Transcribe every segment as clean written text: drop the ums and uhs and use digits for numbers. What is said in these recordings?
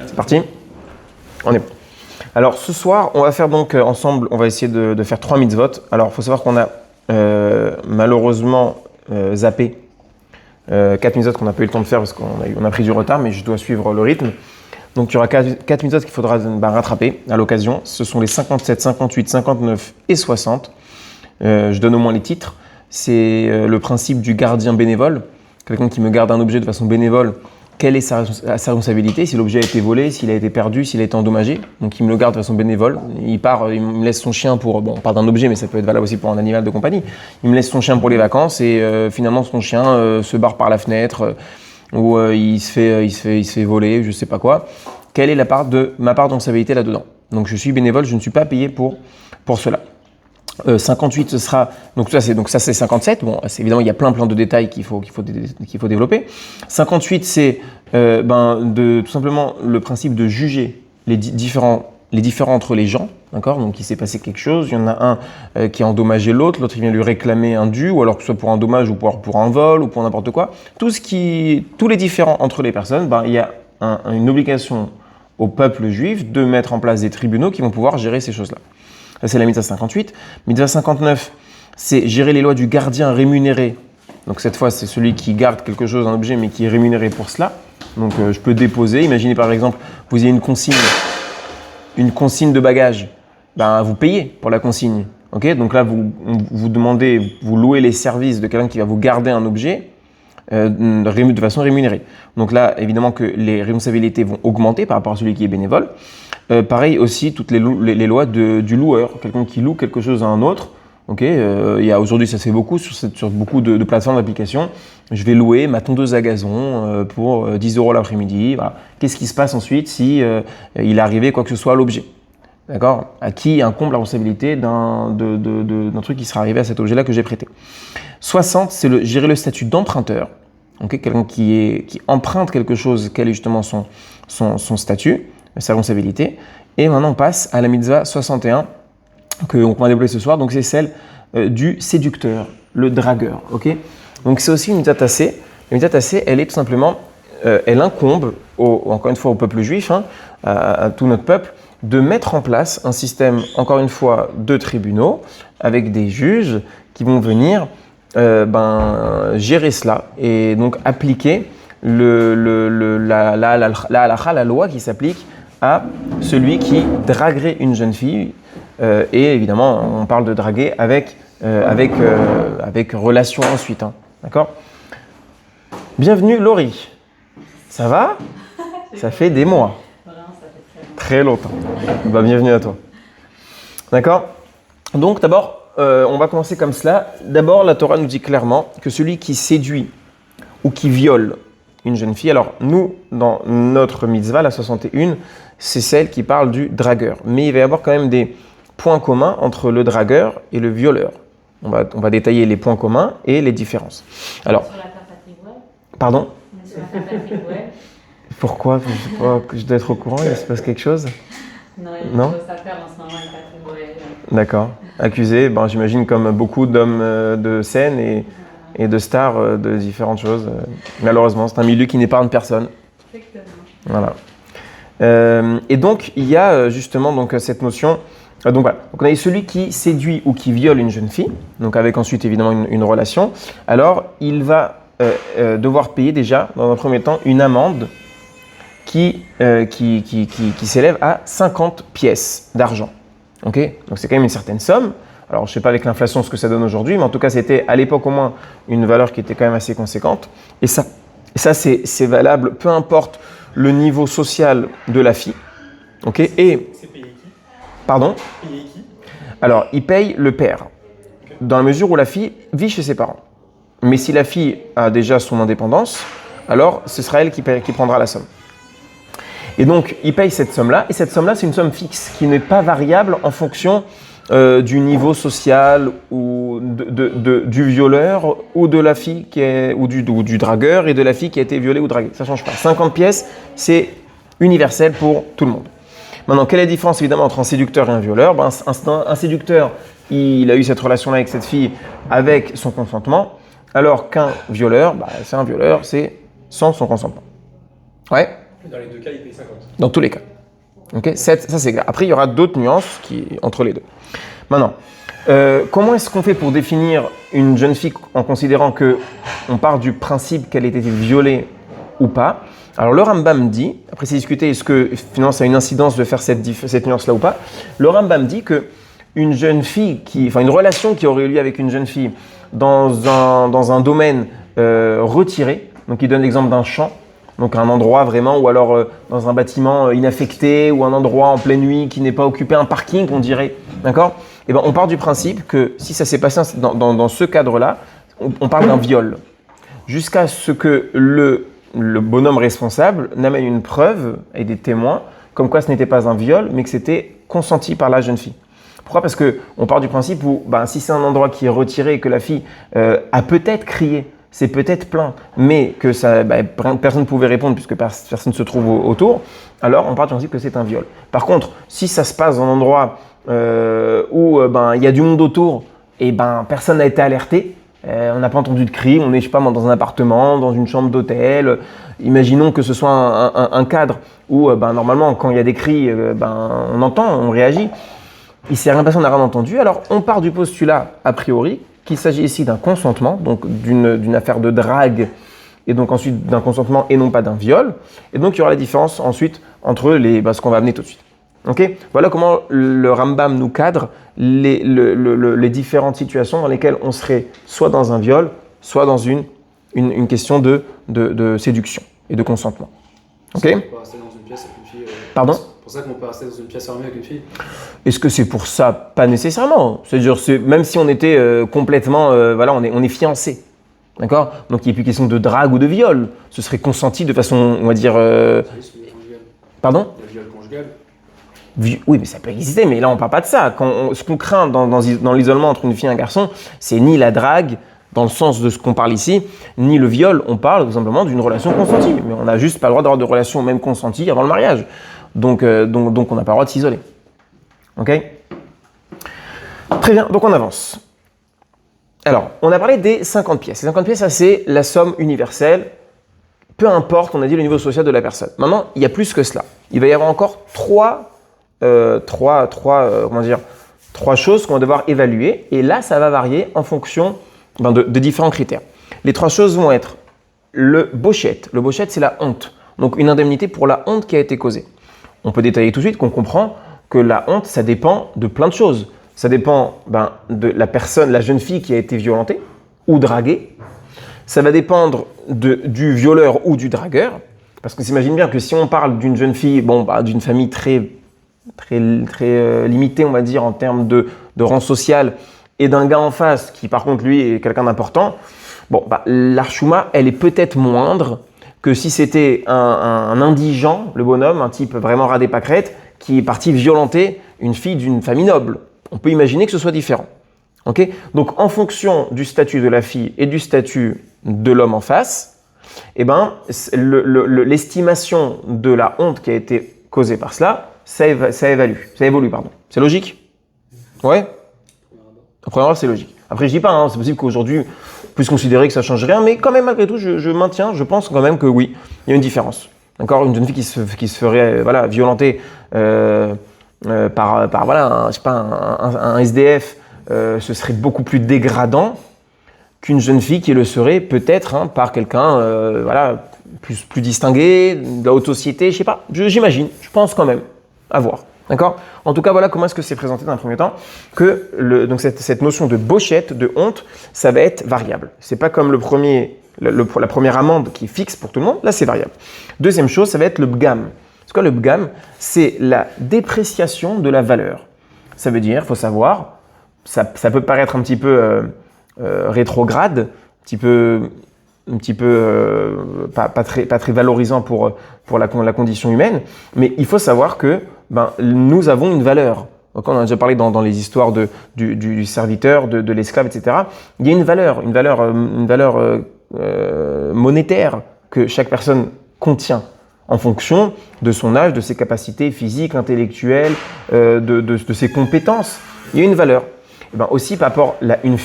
C'est parti. On est bon. Alors ce soir, on va faire donc ensemble, on va essayer de faire 3 mitzvot. Alors il faut savoir qu'on a malheureusement zappé 4 mitzvot qu'on n'a pas eu le temps de faire parce qu'on a pris du retard, mais je dois suivre le rythme. Donc il y aura 4 mitzvot qu'il faudra rattraper à l'occasion. Ce sont les 57, 58, 59 et 60. Je donne au moins les titres. C'est le principe du gardien bénévole. Quelqu'un qui me garde un objet de façon bénévole. Quelle est sa responsabilité, si l'objet a été volé, s'il a été perdu, s'il a été endommagé. Donc il me le garde de façon bénévole. Il me laisse son chien pour, on parle d'un objet, mais ça peut être valable aussi pour un animal de compagnie. Il me laisse son chien pour les vacances et finalement son chien se barre par la fenêtre ou il se fait voler, je sais pas quoi. Quelle est ma part de responsabilité là-dedans? Donc je suis bénévole, je ne suis pas payé pour cela. 58 ce sera donc ça c'est 57. Bon, c'est évidemment il y a plein de détails qu'il faut développer. 58 c'est tout simplement le principe de juger les différents entre les gens, d'accord? Donc il s'est passé quelque chose, il y en a un qui a endommagé l'autre il vient lui réclamer un dû, ou alors que ce soit pour un dommage ou pour un vol ou pour n'importe quoi. Tous les différends entre les personnes, il y a une obligation au peuple juif de mettre en place des tribunaux qui vont pouvoir gérer ces choses-là. Ça, c'est la mitzvah 58. Mitzvah 59, c'est gérer les lois du gardien rémunéré. Donc cette fois, c'est celui qui garde quelque chose, un objet, mais qui est rémunéré pour cela. Donc je peux déposer. Imaginez par exemple, vous avez une consigne de bagages. Vous payez pour la consigne. Okay, donc là, vous louez les services de quelqu'un qui va vous garder un objet de façon rémunérée. Donc là, évidemment que les responsabilités vont augmenter par rapport à celui qui est bénévole. Pareil aussi, toutes les lois du loueur, quelqu'un qui loue quelque chose à un autre. Okay, aujourd'hui, ça se fait beaucoup sur beaucoup de plateformes d'application. Je vais louer ma tondeuse à gazon pour 10 € l'après-midi. Voilà. Qu'est-ce qui se passe ensuite si il est arrivé quoi que ce soit à l'objet? D'accord? À qui incombe la responsabilité d'un truc qui sera arrivé à cet objet-là que j'ai prêté? 60, c'est gérer le statut d'emprunteur. Okay, quelqu'un qui emprunte quelque chose, quel est justement son statut, sa responsabilité. Et maintenant, on passe à la mitzvah 61 qu'on va développer ce soir. Donc, c'est celle du séducteur, le dragueur. Okay, donc, c'est aussi une mitzvah tassée. La mitzvah tassée, elle est tout simplement, elle incombe, encore une fois, au peuple juif, à tout notre peuple, de mettre en place un système, encore une fois, de tribunaux avec des juges qui vont venir gérer cela et donc appliquer la halakha, la loi qui s'applique à celui qui draguerait une jeune fille. Et évidemment, on parle de draguer avec relation ensuite. D'accord? Bienvenue Laurie. Ça va? Ça fait des mois. Très longtemps. Bienvenue à toi. D'accord? Donc d'abord, on va commencer comme cela. D'abord, la Torah nous dit clairement que celui qui séduit ou qui viole une jeune fille, alors nous, dans notre mitzvah, la 61, c'est celle qui parle du dragueur. Mais il va y avoir quand même des points communs entre le dragueur et le violeur. On va détailler les points communs et les différences. Alors, sur la carte web. Pardon? Sur la carte web. Pourquoi? Je dois être au courant, il se passe quelque chose? Non, il y a quelque chose à faire en ce moment avec la. D'accord. Accusé, j'imagine comme beaucoup d'hommes de scène et de stars de différentes choses. Malheureusement, c'est un milieu qui n'épargne personne. Exactement. Voilà. Et donc, il y a justement cette notion. Donc voilà. Donc, on a celui qui séduit ou qui viole une jeune fille, donc avec ensuite évidemment une relation. Alors, il va devoir payer déjà, dans un premier temps, une amende qui s'élève à 50 pièces d'argent. Okay, donc c'est quand même une certaine somme. Alors je ne sais pas avec l'inflation ce que ça donne aujourd'hui, mais en tout cas c'était à l'époque au moins une valeur qui était quand même assez conséquente. Et ça c'est valable, peu importe le niveau social de la fille. Okay, et c'est payé qui? Pardon? Payé qui? Alors il paye le père, dans la mesure où la fille vit chez ses parents. Mais si la fille a déjà son indépendance, alors ce sera elle qui prendra la somme. Et donc, il paye cette somme-là, et cette somme-là, c'est une somme fixe qui n'est pas variable en fonction du niveau social ou du violeur ou de la fille ou du dragueur et de la fille qui a été violée ou draguée. Ça ne change pas. 50 pièces, c'est universel pour tout le monde. Maintenant, quelle est la différence évidemment entre un séducteur et un violeur? Un séducteur, il a eu cette relation-là avec cette fille avec son consentement, alors qu'un violeur, c'est un violeur, c'est sans son consentement. Ouais. Dans les deux cas, il paye 50. Dans tous les cas. Ok, ça c'est clair. Après, il y aura d'autres nuances entre les deux. Maintenant, comment est-ce qu'on fait pour définir une jeune fille en considérant qu'on part du principe qu'elle ait été violée ou pas? Alors le Rambam dit, après c'est discuté, est-ce que finalement ça a une incidence de faire cette nuance-là ou pas? Le Rambam dit que une relation qui aurait eu lieu avec une jeune fille dans un domaine retiré, donc il donne l'exemple d'un champ, donc un endroit vraiment, ou alors dans un bâtiment inaffecté, ou un endroit en pleine nuit qui n'est pas occupé, un parking on dirait, d'accord? Et ben on part du principe que si ça s'est passé dans ce cadre-là, on parle d'un viol, jusqu'à ce que le bonhomme responsable n'amène une preuve et des témoins comme quoi ce n'était pas un viol, mais que c'était consenti par la jeune fille. Pourquoi? Parce qu'on part du principe où si c'est un endroit qui est retiré et que la fille a peut-être crié, c'est peut-être plaint, mais que personne ne pouvait répondre puisque personne ne se trouve autour, alors on part du principe que c'est un viol. Par contre, si ça se passe dans un endroit où il y a du monde autour et personne n'a été alerté, on n'a pas entendu de cri, on est je sais pas dans un appartement, dans une chambre d'hôtel, imaginons que ce soit un cadre où normalement quand il y a des cris, on entend, on réagit. Il s'est rien passé, on n'a rien entendu, alors on part du postulat a priori qu'il s'agit ici d'un consentement, donc d'une affaire de drague, et donc ensuite d'un consentement et non pas d'un viol. Et donc il y aura la différence ensuite entre ce qu'on va amener tout de suite. Okay? Voilà comment le Rambam nous cadre les différentes situations dans lesquelles on serait soit dans un viol, soit dans une question de séduction et de consentement. Ok? On peut rester dans une pièce avec une fille. Pardon? C'est pour ça qu'on peut rester dans une pièce fermée avec une fille. Est-ce que c'est pour ça? Pas nécessairement. C'est-à-dire, même si on était complètement, on est fiancés, d'accord? Donc il n'est plus question de drague ou de viol. Ce serait consenti de façon, on va dire. Pardon? Le viol conjugal. Oui, mais ça peut exister, mais là on ne parle pas de ça. Ce qu'on craint dans l'isolement entre une fille et un garçon, c'est ni la drague, dans le sens de ce qu'on parle ici, ni le viol. On parle tout simplement d'une relation consentie. Mais on n'a juste pas le droit d'avoir de relation même consentie avant le mariage. Donc on n'a pas le droit de s'isoler. Ok? Très bien, donc on avance. Alors, on a parlé des 50 pièces. Les 50 pièces, ça c'est la somme universelle. Peu importe, on a dit le niveau social de la personne. Maintenant, il y a plus que cela. Il va y avoir encore trois choses qu'on va devoir évaluer. Et là, ça va varier en fonction de différents critères. Les trois choses vont être le bochette. Le bochette, c'est la honte. Donc, une indemnité pour la honte qui a été causée. On peut détailler tout de suite qu'on comprend que la honte, ça dépend de plein de choses. Ça dépend de la personne, la jeune fille qui a été violentée ou draguée. Ça va dépendre du violeur ou du dragueur. Parce que s'imagine bien que si on parle d'une jeune fille, d'une famille très limitée, on va dire, en termes de rang social, et d'un gars en face qui, par contre, lui, est quelqu'un d'important, l'archouma, elle est peut-être moindre que si c'était un indigent, le bonhomme, un type vraiment radé pâquerette, qui est parti violenter une fille d'une famille noble. On peut imaginer que ce soit différent. Okay? Donc, en fonction du statut de la fille et du statut de l'homme en face, l'estimation de la honte qui a été causée par cela, ça évolue. C'est logique? Ouais? À première heure, c'est logique. Après, je dis pas, c'est possible qu'aujourd'hui, on puisse considérer que ça ne change rien, mais quand même, malgré tout, je pense quand même que oui, il y a une différence. D'accord? Une jeune fille qui se ferait violenter par un SDF, ce serait beaucoup plus dégradant qu'une jeune fille qui le serait peut-être par quelqu'un plus distingué, de la haute société, je sais pas, j'imagine, je pense quand même, à voir. D'accord? En tout cas, voilà comment est-ce que c'est présenté dans un premier temps, que donc cette notion de bochette, de honte, ça va être variable. C'est pas comme la première amende qui est fixe pour tout le monde, là c'est variable. Deuxième chose, ça va être le bgam. C'est quoi le bgam? C'est la dépréciation de la valeur. Ça veut dire, il faut savoir, ça peut paraître un petit peu rétrograde, un petit peu pas très valorisant pour la condition humaine, mais il faut savoir que nous avons une valeur. Donc on a déjà parlé dans les histoires du serviteur, de l'esclave, etc. Il y a une valeur monétaire que chaque personne contient en fonction de son âge, de ses capacités physiques, intellectuelles, de ses compétences. Il y a une valeur. Et aussi par rapport à une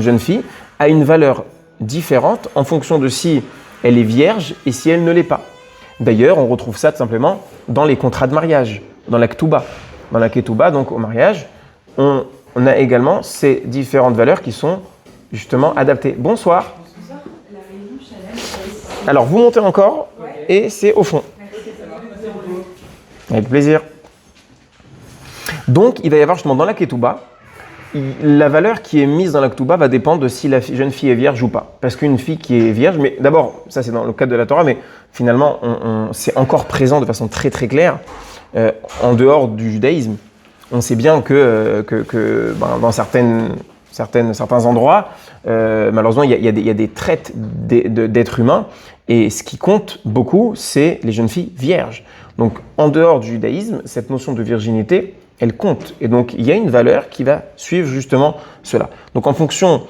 jeune fille, a une valeur différente en fonction de si elle est vierge et si elle ne l'est pas. D'ailleurs, on retrouve ça tout simplement dans les contrats de mariage, dans la ketouba. Dans la ketouba, donc au mariage, on a également ces différentes valeurs qui sont justement adaptées. Bonsoir. Alors, vous montez encore et c'est au fond. Avec plaisir. Donc, il va y avoir justement dans la ketouba, la valeur qui est mise dans la ketouba va dépendre de si la jeune fille est vierge ou pas. Parce qu'une fille qui est vierge, mais d'abord, ça c'est dans le cadre de la Torah, mais finalement, c'est encore présent de façon très très claire en dehors du judaïsme. On sait bien que dans certains endroits, malheureusement, il y a des traites d'êtres humains, et ce qui compte beaucoup, c'est les jeunes filles vierges. Donc, en dehors du judaïsme, cette notion de virginité, elle compte. Et donc, il y a une valeur qui va suivre justement cela. Donc, en fonction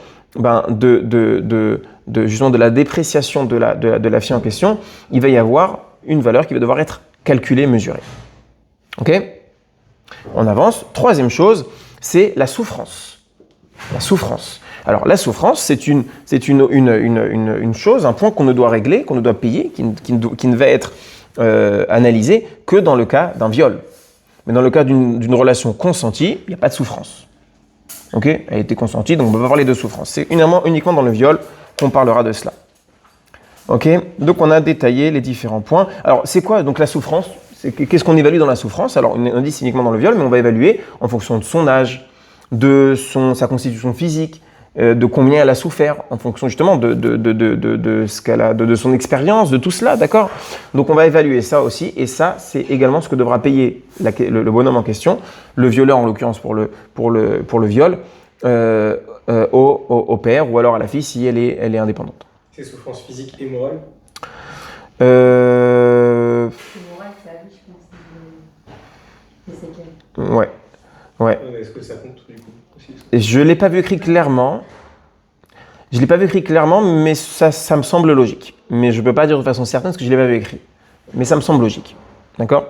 justement de la dépréciation de la fille en question, il va y avoir une valeur qui va devoir être calculée, mesurée. Ok ? On avance. Troisième chose, c'est la souffrance. La souffrance. Alors, la souffrance, c'est une chose, un point qu'on ne doit régler, qu'on ne doit payer, qui ne va être analysé que dans le cas d'un viol. Mais dans le cas d'une relation consentie, il n'y a pas de souffrance. Ok ? Elle a été consentie, donc on ne peut pas parler de souffrance. C'est uniquement dans le viol qu'on parlera de cela. Ok ? Donc on a détaillé les différents points. Alors c'est quoi donc la souffrance ? Qu'est-ce qu'on évalue dans la souffrance ? Alors on dit c'est uniquement dans le viol, mais on va évaluer en fonction de son âge, de sa constitution physique, de combien elle a souffert, en fonction justement de ce qu'elle a, de son expérience, de tout cela, d'accord ? Donc on va évaluer ça aussi, et ça c'est également ce que devra payer le bonhomme en question, le violeur en l'occurrence pour le viol, au père ou alors à la fille si elle est indépendante. C'est souffrance physique et morale. C'est moral, c'est la vie, je pense. C'est séquelles. Ouais. Mais est-ce que ça compte du coup aussi ? Je ne l'ai pas vu écrit clairement. Mais ça me semble logique. Mais je ne peux pas dire de façon certaine parce que je ne l'ai pas vu écrit. Mais ça me semble logique. D'accord ?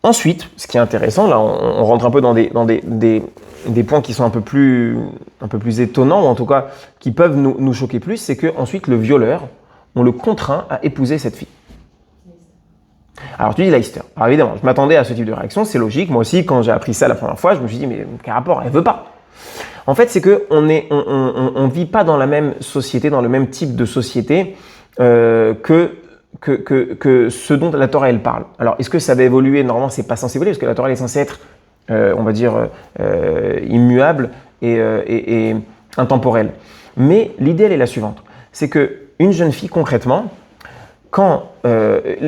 Ensuite, ce qui est intéressant, là, on rentre un peu dans des points qui sont un peu plus étonnants, ou en tout cas qui peuvent nous choquer plus, c'est qu'ensuite le violeur, on le contraint à épouser cette fille. Alors tu dis Leicester. Alors évidemment, je m'attendais à ce type de réaction, c'est logique. Moi aussi, quand j'ai appris ça la première fois, je me suis dit, mais quel rapport ? Elle veut pas. En fait, c'est qu'on vit pas dans la même société, dans le même type de société que ce dont la Torah elle parle. Alors, est-ce que ça va évoluer ? Normalement, c'est pas censé évoluer parce que la Torah elle est censée être, on va dire, immuable et intemporelle. Mais l'idée elle est la suivante, c'est que une jeune fille concrètement, quand,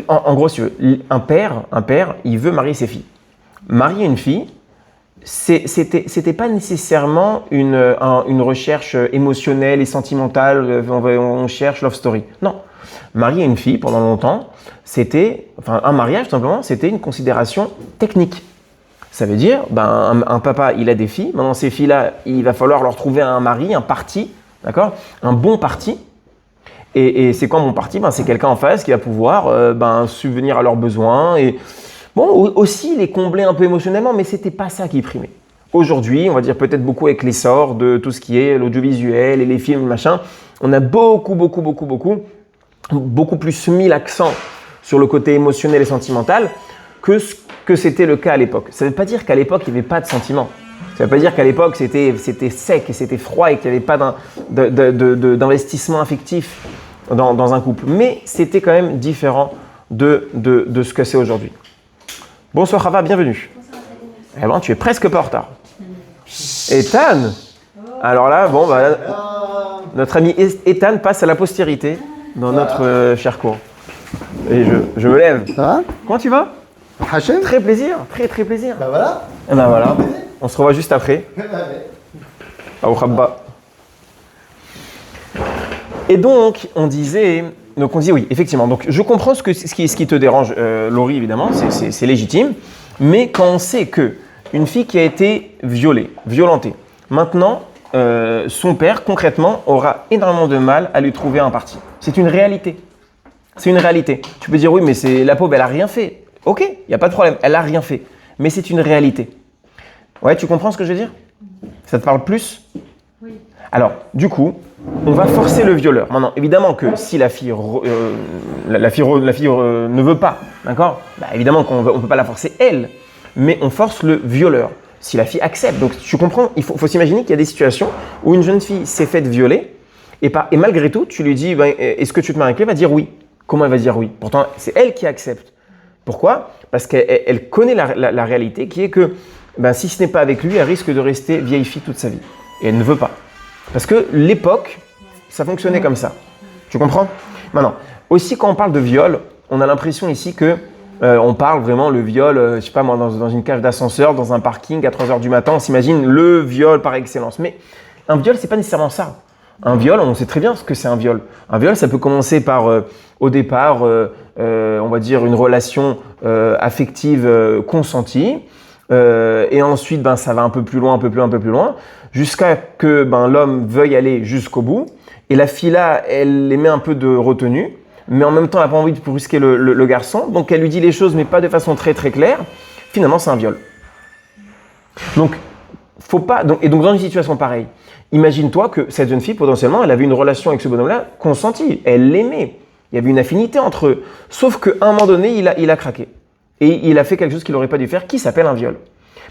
en gros, si tu veux, un père, il veut marier ses filles. Marier une fille, c'était pas nécessairement une recherche émotionnelle et sentimentale. On cherche love story. Non. Marier une fille pendant longtemps, un mariage tout simplement, c'était une considération technique. Ça veut dire, un papa, il a des filles. Maintenant, ces filles-là, il va falloir leur trouver un mari, un parti, d'accord ? Un bon parti. Et c'est quoi mon parti ? C'est quelqu'un en face qui va pouvoir subvenir à leurs besoins et aussi les combler un peu émotionnellement, mais c'était pas ça qui primait. Aujourd'hui, on va dire peut-être beaucoup avec l'essor de tout ce qui est l'audiovisuel et les films, machin, on a beaucoup plus mis l'accent sur le côté émotionnel et sentimental que ce que c'était le cas à l'époque. Ça ne veut pas dire qu'à l'époque, il n'y avait pas de sentiments. Ça ne veut pas dire qu'à l'époque, c'était sec et c'était froid et qu'il n'y avait pas d'investissement affectif dans un couple. Mais c'était quand même différent de ce que c'est aujourd'hui. Bonsoir Rava, bienvenue. Bonsoir. Tu es presque pas en retard. Ethan. Alors là, notre ami Ethan passe à la postérité dans notre cher cours. Et je me lève. Ça va ? Comment tu vas ? Hachem ? Très plaisir, très très plaisir. Voilà. Et voilà, on se revoit juste après. Au Rabba. Et donc, on disait oui, effectivement. Donc, je comprends ce qui te dérange, Laurie, évidemment, c'est légitime. Mais quand on sait qu'une fille qui a été violentée, maintenant, son père, concrètement, aura énormément de mal à lui trouver un parti. C'est une réalité. C'est une réalité. Tu peux dire, oui, mais la pauvre, elle n'a rien fait. Ok, il n'y a pas de problème, elle n'a rien fait. Mais c'est une réalité. Ouais, tu comprends ce que je veux dire ? Ça te parle plus ? Oui. Alors, du coup, on va forcer le violeur. Maintenant, évidemment que si la fille, ne veut pas, d'accord, bah, évidemment qu'on ne peut pas la forcer elle, mais on force le violeur. Si la fille accepte. Donc, tu comprends, il faut s'imaginer qu'il y a des situations où une jeune fille s'est faite violer et malgré tout, tu lui dis ben, est-ce que tu te maries avec lui? Elle va dire oui. Comment elle va dire oui? Pourtant, c'est elle qui accepte. Pourquoi? Parce qu'elle connaît la réalité qui est que ben, si ce n'est pas avec lui, elle risque de rester vieille fille toute sa vie. Et elle ne veut pas. Parce que l'époque, ça fonctionnait comme ça. Tu comprends? Maintenant, aussi quand on parle de viol, on a l'impression ici que on parle vraiment le viol, je sais pas moi, dans une cage d'ascenseur, dans un parking à 3h du matin, on s'imagine le viol par excellence. Mais un viol, c'est pas nécessairement ça. Un viol, on sait très bien ce que c'est un viol. Un viol, ça peut commencer par, au départ, on va dire une relation affective consentie. Et ensuite, ben, ça va un peu plus loin, un peu plus loin, jusqu'à que ben, l'homme veuille aller jusqu'au bout. Et la fille là, elle émet un peu de retenue, mais en même temps, elle n'a pas envie de brusquer le garçon. Donc, elle lui dit les choses, mais pas de façon très très claire. Finalement, c'est un viol. Donc, faut pas. Et donc, dans une situation pareille, imagine-toi que cette jeune fille, potentiellement, elle avait une relation avec ce bonhomme-là consentie. Elle l'aimait. Il y avait une affinité entre eux. Sauf qu'à un moment donné, il a craqué. Et il a fait quelque chose qu'il n'aurait pas dû faire, qui s'appelle un viol.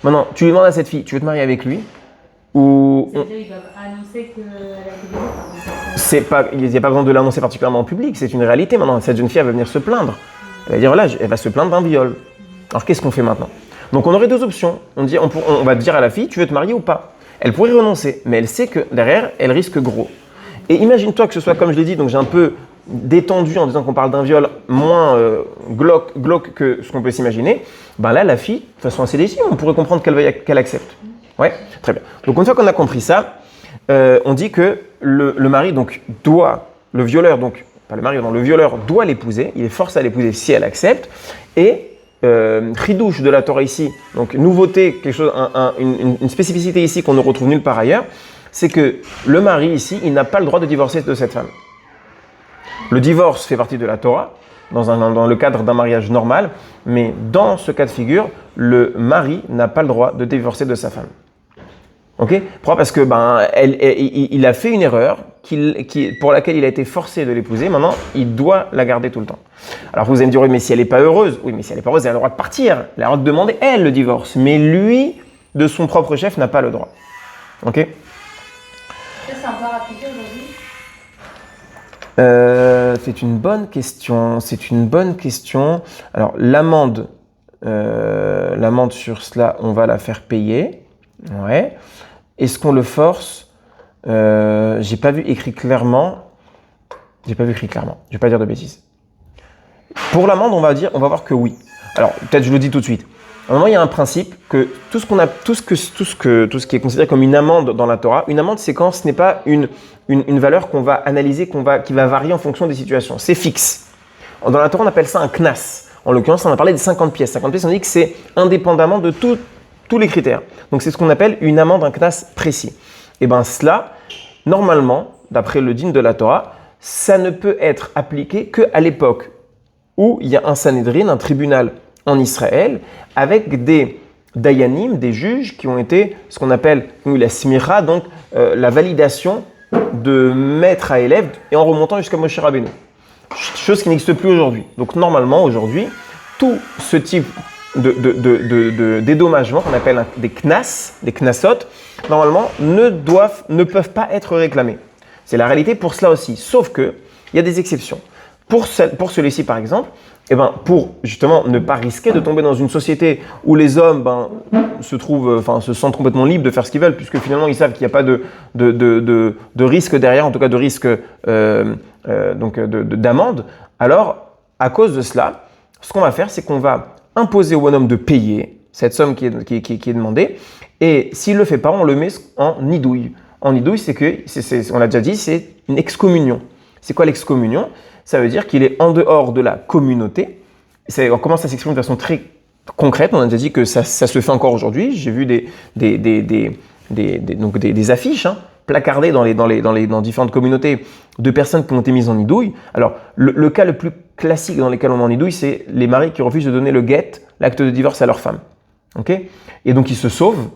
Maintenant, tu lui demandes à cette fille, tu veux te marier avec lui ou... C'est-à-dire qu'il va annoncer qu'elle a été violée. Il n'y a pas besoin de l'annoncer particulièrement en public, c'est une réalité maintenant. Cette jeune fille, elle va venir se plaindre. Elle va dire, voilà, elle va se plaindre d'un viol. Alors, qu'est-ce qu'on fait maintenant? Donc, on aurait deux options. On va dire à la fille, tu veux te marier ou pas? Elle pourrait renoncer, mais elle sait que derrière, elle risque gros. Et imagine-toi que ce soit, comme je l'ai dit, donc j'ai un peu détendu en disant qu'on parle d'un viol moins glauque que ce qu'on peut s'imaginer. Ben là, la fille, de façon assez décisive, on pourrait comprendre qu'elle accepte. Ouais, très bien. Donc, une fois qu'on a compris ça, on dit que le mari donc doit, le violeur, donc pas le mari, non, le violeur doit l'épouser, il est forcé à l'épouser si elle accepte. Et chidouche de la Torah ici, donc nouveauté, quelque chose, une spécificité ici qu'on ne retrouve nulle part ailleurs, c'est que le mari ici, il n'a pas le droit de divorcer de cette femme. Le divorce fait partie de la Torah, dans le cadre d'un mariage normal, mais dans ce cas de figure, le mari n'a pas le droit de divorcer de sa femme. Ok? Pourquoi? Parce que il a fait une erreur pour laquelle il a été forcé de l'épouser. Maintenant, il doit la garder tout le temps. Alors vous allez me dire, oui, mais si elle n'est pas heureuse, oui, mais si elle n'est pas heureuse, elle a le droit de partir. Elle a le droit de demander, elle, le divorce. Mais lui, de son propre chef, n'a pas le droit. Ok? Ça, c'est encore appliqué aujourd'hui? C'est une bonne question. C'est une bonne question. Alors, l'amende sur cela, on va la faire payer. Ouais. Est-ce qu'on le force? J'ai pas vu écrit clairement. Je vais pas dire de bêtises. Pour l'amende, on va voir que oui. Alors, peut-être je le dis tout de suite. À un moment, il y a un principe que tout ce qui est considéré comme une amende dans la Torah, une amende, c'est quand ce n'est pas une valeur qu'on va analyser, qui va varier en fonction des situations. C'est fixe. Dans la Torah, on appelle ça un knas. En l'occurrence, on a parlé des 50 pièces. 50 pièces, on dit que c'est indépendamment de tous les critères. Donc, c'est ce qu'on appelle une amende, un knas précis. Et bien, cela, normalement, d'après le din de la Torah, ça ne peut être appliqué qu'à l'époque où il y a un Sanhédrin, un tribunal en Israël, avec des dayanim, des juges qui ont été ce qu'on appelle la smira, donc la validation de maître à élève et en remontant jusqu'à Moshe Rabbeinu. Chose qui n'existe plus aujourd'hui. Donc normalement, aujourd'hui, tout ce type de dédommagement qu'on appelle des knas, des knasot, normalement ne peuvent pas être réclamés. C'est la réalité pour cela aussi. Sauf que il y a des exceptions. Pour celui-ci, par exemple, pour justement ne pas risquer de tomber dans une société où les hommes se sentent complètement libres de faire ce qu'ils veulent, puisque finalement ils savent qu'il n'y a pas de risque derrière, en tout cas de risque d'amende. Alors, à cause de cela, ce qu'on va faire, c'est qu'on va imposer au bonhomme de payer cette somme qui est demandée, et s'il ne le fait pas, on le met en nidouille. En nidouille, on l'a déjà dit, c'est une excommunion. C'est quoi l'excommunion? Ça veut dire qu'il est en dehors de la communauté. On commence à s'exprimer de façon très concrète. On a déjà dit que ça se fait encore aujourd'hui. J'ai vu des affiches placardées dans différentes communautés de personnes qui ont été mises en nidouille. Alors, le cas le plus classique dans lequel on met en nidouille, c'est les maris qui refusent de donner le get, l'acte de divorce à leur femme. Okay? Et donc, ils se sauvent.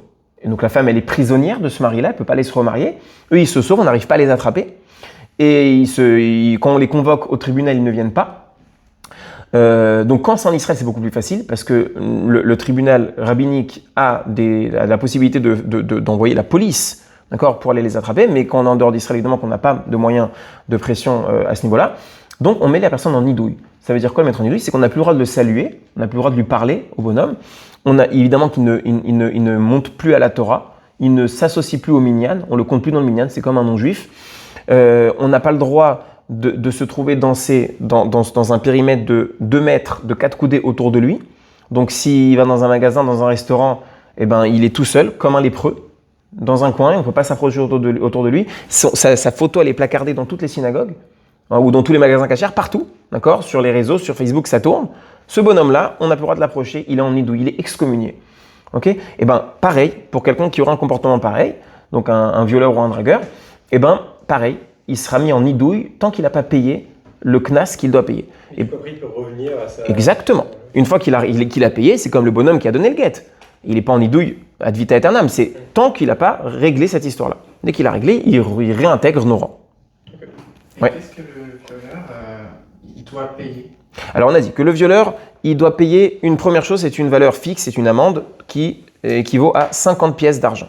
Et donc la femme, elle est prisonnière de ce mari-là, elle ne peut pas aller se remarier. Eux, ils se sauvent, on n'arrive pas à les attraper. Et quand on les convoque au tribunal, ils ne viennent pas. Donc quand c'est en Israël, c'est beaucoup plus facile parce que le tribunal rabbinique a la possibilité d'envoyer la police, d'accord, pour aller les attraper. Mais quand on est en dehors d'Israël, évidemment qu'on n'a pas de moyens de pression à ce niveau-là. Donc on met la personne en nidouille. Ça veut dire quoi, le mettre en nidouille? C'est qu'on n'a plus le droit de le saluer, on n'a plus le droit de lui parler au bonhomme. On a évidemment qu'il ne monte plus à la Torah, il ne s'associe plus au minyan, on le compte plus dans le minyan, c'est comme un non-juif. On n'a pas le droit de se trouver danser dans un périmètre de 2 mètres, de 4 coudées autour de lui. Donc s'il va dans un magasin, dans un restaurant, eh ben, il est tout seul, comme un lépreux, dans un coin, on ne peut pas s'approcher autour de lui. Sa photo, elle est placardée dans toutes les synagogues, hein, ou dans tous les magasins cachers, partout, d'accord, sur les réseaux, sur Facebook, ça tourne. Ce bonhomme-là, on n'a plus le droit de l'approcher, il est en nidouille, il est excommunié. Ok? Et ben, pareil, pour quelqu'un qui aura un comportement pareil, donc un violeur ou un dragueur, et ben, pareil, il sera mis en nidouille tant qu'il n'a pas payé le knas qu'il doit payer. Et après, il peut revenir à sa... Exactement. Une fois qu'il a payé, c'est comme le bonhomme qui a donné le guet. Il n'est pas en nidouille ad vita aeternam, c'est tant qu'il n'a pas réglé cette histoire-là. Dès qu'il a réglé, il réintègre nos rangs. Et Ouais. qu'est-ce que le violeur, il doit payer? Alors on a dit que le violeur, il doit payer une première chose, c'est une valeur fixe, c'est une amende qui équivaut à 50 pièces d'argent.